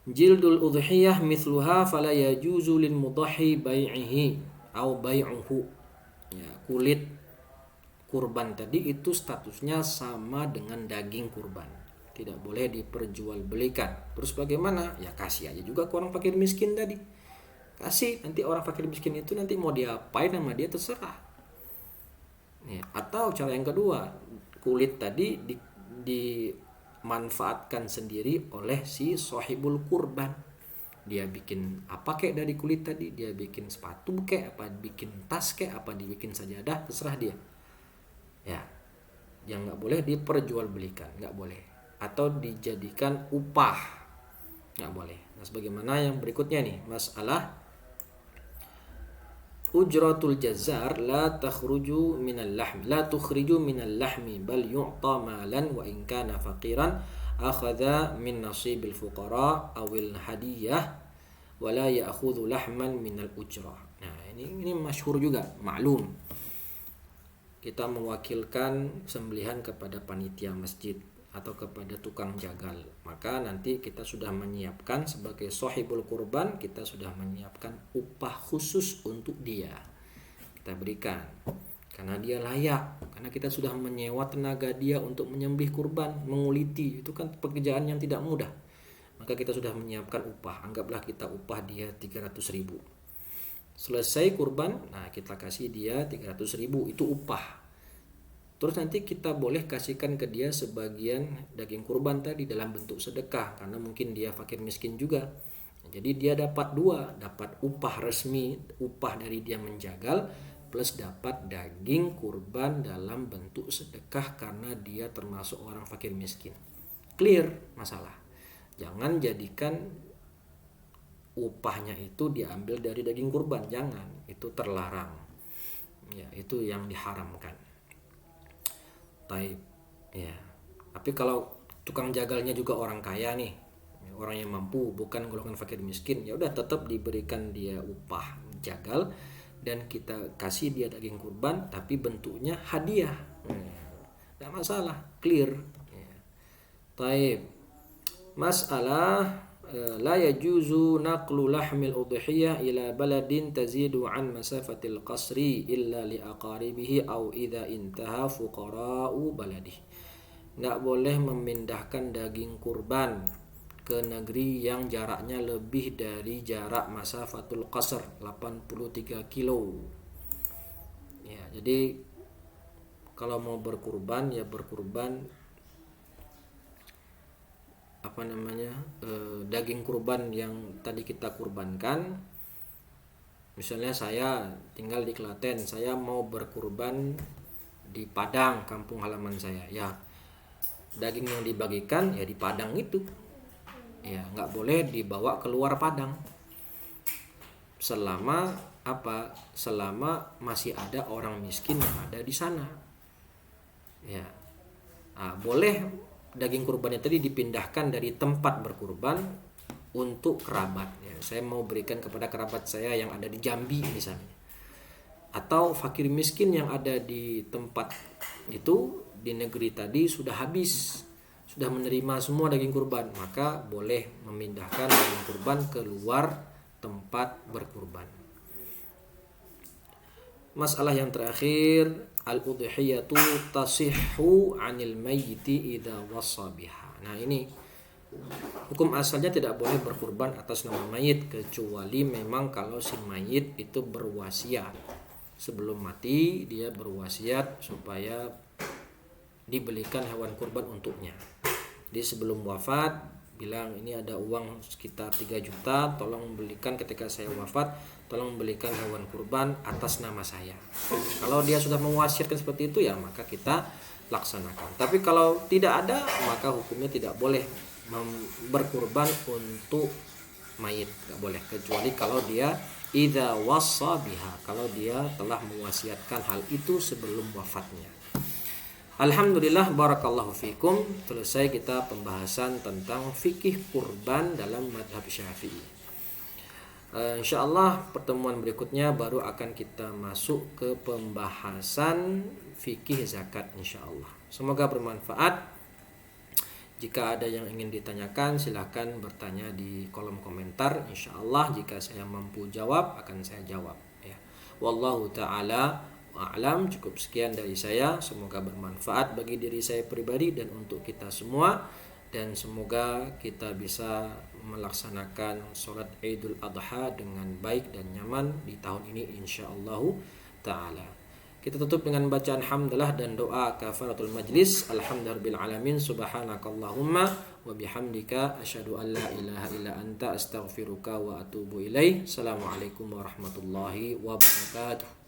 Jildul udhiyah mithluha fala yajuzu lil mudahhi bai'ihi au bai'uhu. Ya, kulit kurban tadi itu statusnya sama dengan daging kurban, tidak boleh diperjualbelikan. Terus bagaimana? Ya kasih aja juga ke orang fakir miskin tadi, kasih, nanti orang fakir miskin itu nanti mau diapain sama dia terserah ya. Atau cara yang kedua, kulit tadi dimanfaatkan sendiri oleh si sohibul kurban. Dia bikin apa kek dari kulit tadi, dia bikin sepatu kek, apa bikin tas kek, apa dibikin sajadah, terserah dia ya. Yang nggak boleh diperjualbelikan, nggak boleh, atau dijadikan upah, nggak boleh. Nah sebagaimana yang berikutnya nih, masalah ujratul jazar la takhruju minal lahmi la tukhriju minal lahmi bal yu'ta malan wa in kana faqiran akhadha min nasibil fuqara awil hadiyah wa la ya'khudhu lahman minal ujrah. Nah, ini masyhur juga, maklum. Kita mewakilkan sembelihan kepada panitia masjid atau kepada tukang jagal, maka nanti kita sudah menyiapkan sebagai sohibul kurban, kita sudah menyiapkan upah khusus untuk dia, kita berikan karena dia layak, karena kita sudah menyewa tenaga dia untuk menyembelih kurban, menguliti, itu kan pekerjaan yang tidak mudah, maka kita sudah menyiapkan upah. Anggaplah kita upah dia 300.000, selesai kurban, nah kita kasih dia 300.000, itu upah. Terus nanti kita boleh kasihkan ke dia sebagian daging kurban tadi dalam bentuk sedekah, karena mungkin dia fakir miskin juga. Jadi dia dapat dua, dapat upah resmi, upah dari dia menjagal, plus dapat daging kurban dalam bentuk sedekah karena dia termasuk orang fakir miskin. Clear masalah. Jangan jadikan upahnya itu diambil dari daging kurban, jangan, itu terlarang ya, itu yang diharamkan. Taib ya. Tapi kalau tukang jagalnya juga orang kaya nih, orang yang mampu, bukan golongan fakir miskin, ya udah tetap diberikan dia upah jagal dan kita kasih dia daging kurban tapi bentuknya hadiah, nggak masalah, clear ya. Taib. Masalah la yajuzu naqlu lahmil udhiyah ila baladin tazidu an masafatil qasri illa li aqaribihi aw idza intaha fuqara'u baladihi. Nggak boleh memindahkan daging kurban ke negeri yang jaraknya lebih dari jarak masafatul qasr 83 kilo ya. Jadi kalau mau berkurban ya berkurban daging kurban yang tadi kita kurbankan. Misalnya saya tinggal di Klaten, saya mau berkurban di Padang, kampung halaman saya ya, daging yang dibagikan ya di Padang itu ya, nggak boleh dibawa keluar Padang selama masih ada orang miskin yang ada di sana ya. Boleh daging kurbannya tadi dipindahkan dari tempat berkurban untuk kerabat ya. Saya mau berikan kepada kerabat saya yang ada di Jambi misalnya, atau fakir miskin yang ada di tempat itu, di negeri tadi sudah habis, sudah menerima semua daging kurban, maka boleh memindahkan daging kurban keluar tempat berkurban. Masalah yang terakhir, al-udhiyatu tasihhu 'anil mayyiti idza wassa biha. Nah, ini hukum asalnya tidak boleh berkurban atas nama mayit kecuali memang kalau si mayit itu berwasiat. Sebelum mati dia berwasiat supaya dibelikan hewan kurban untuknya. Jadi sebelum wafat bilang, ini ada uang sekitar 3 juta, tolong belikan ketika saya wafat, tolong belikan hewan kurban atas nama saya. Kalau dia sudah mewasiatkan seperti itu ya maka kita laksanakan. Tapi kalau tidak ada maka hukumnya tidak boleh berkurban untuk mayit, nggak boleh, kecuali kalau dia idza wassa biha, kalau dia telah mewasiatkan hal itu sebelum wafatnya. Alhamdulillah, barakallahu fikum. Selesai kita pembahasan tentang fikih kurban dalam madhab Syafi'i. Insyaallah pertemuan berikutnya baru akan kita masuk ke pembahasan fikih zakat insyaallah. Semoga bermanfaat. Jika ada yang ingin ditanyakan silahkan bertanya di kolom komentar. Insyaallah jika saya mampu jawab akan saya jawab ya. Wallahu taala a'lam. Cukup sekian dari saya. Semoga bermanfaat bagi diri saya pribadi dan untuk kita semua. Dan semoga kita bisa melaksanakan sholat Idul Adha dengan baik dan nyaman di tahun ini insyaallah ta'ala. Kita tutup dengan bacaan hamdalah dan doa kafaratul majlis. Alhamdulillahirabbil alamin. Subhanakallahumma wa bihamdika asyhadu an la ilaha illa anta astaghfiruka wa atubu ilaik. Assalamualaikum warahmatullahi wabarakatuh.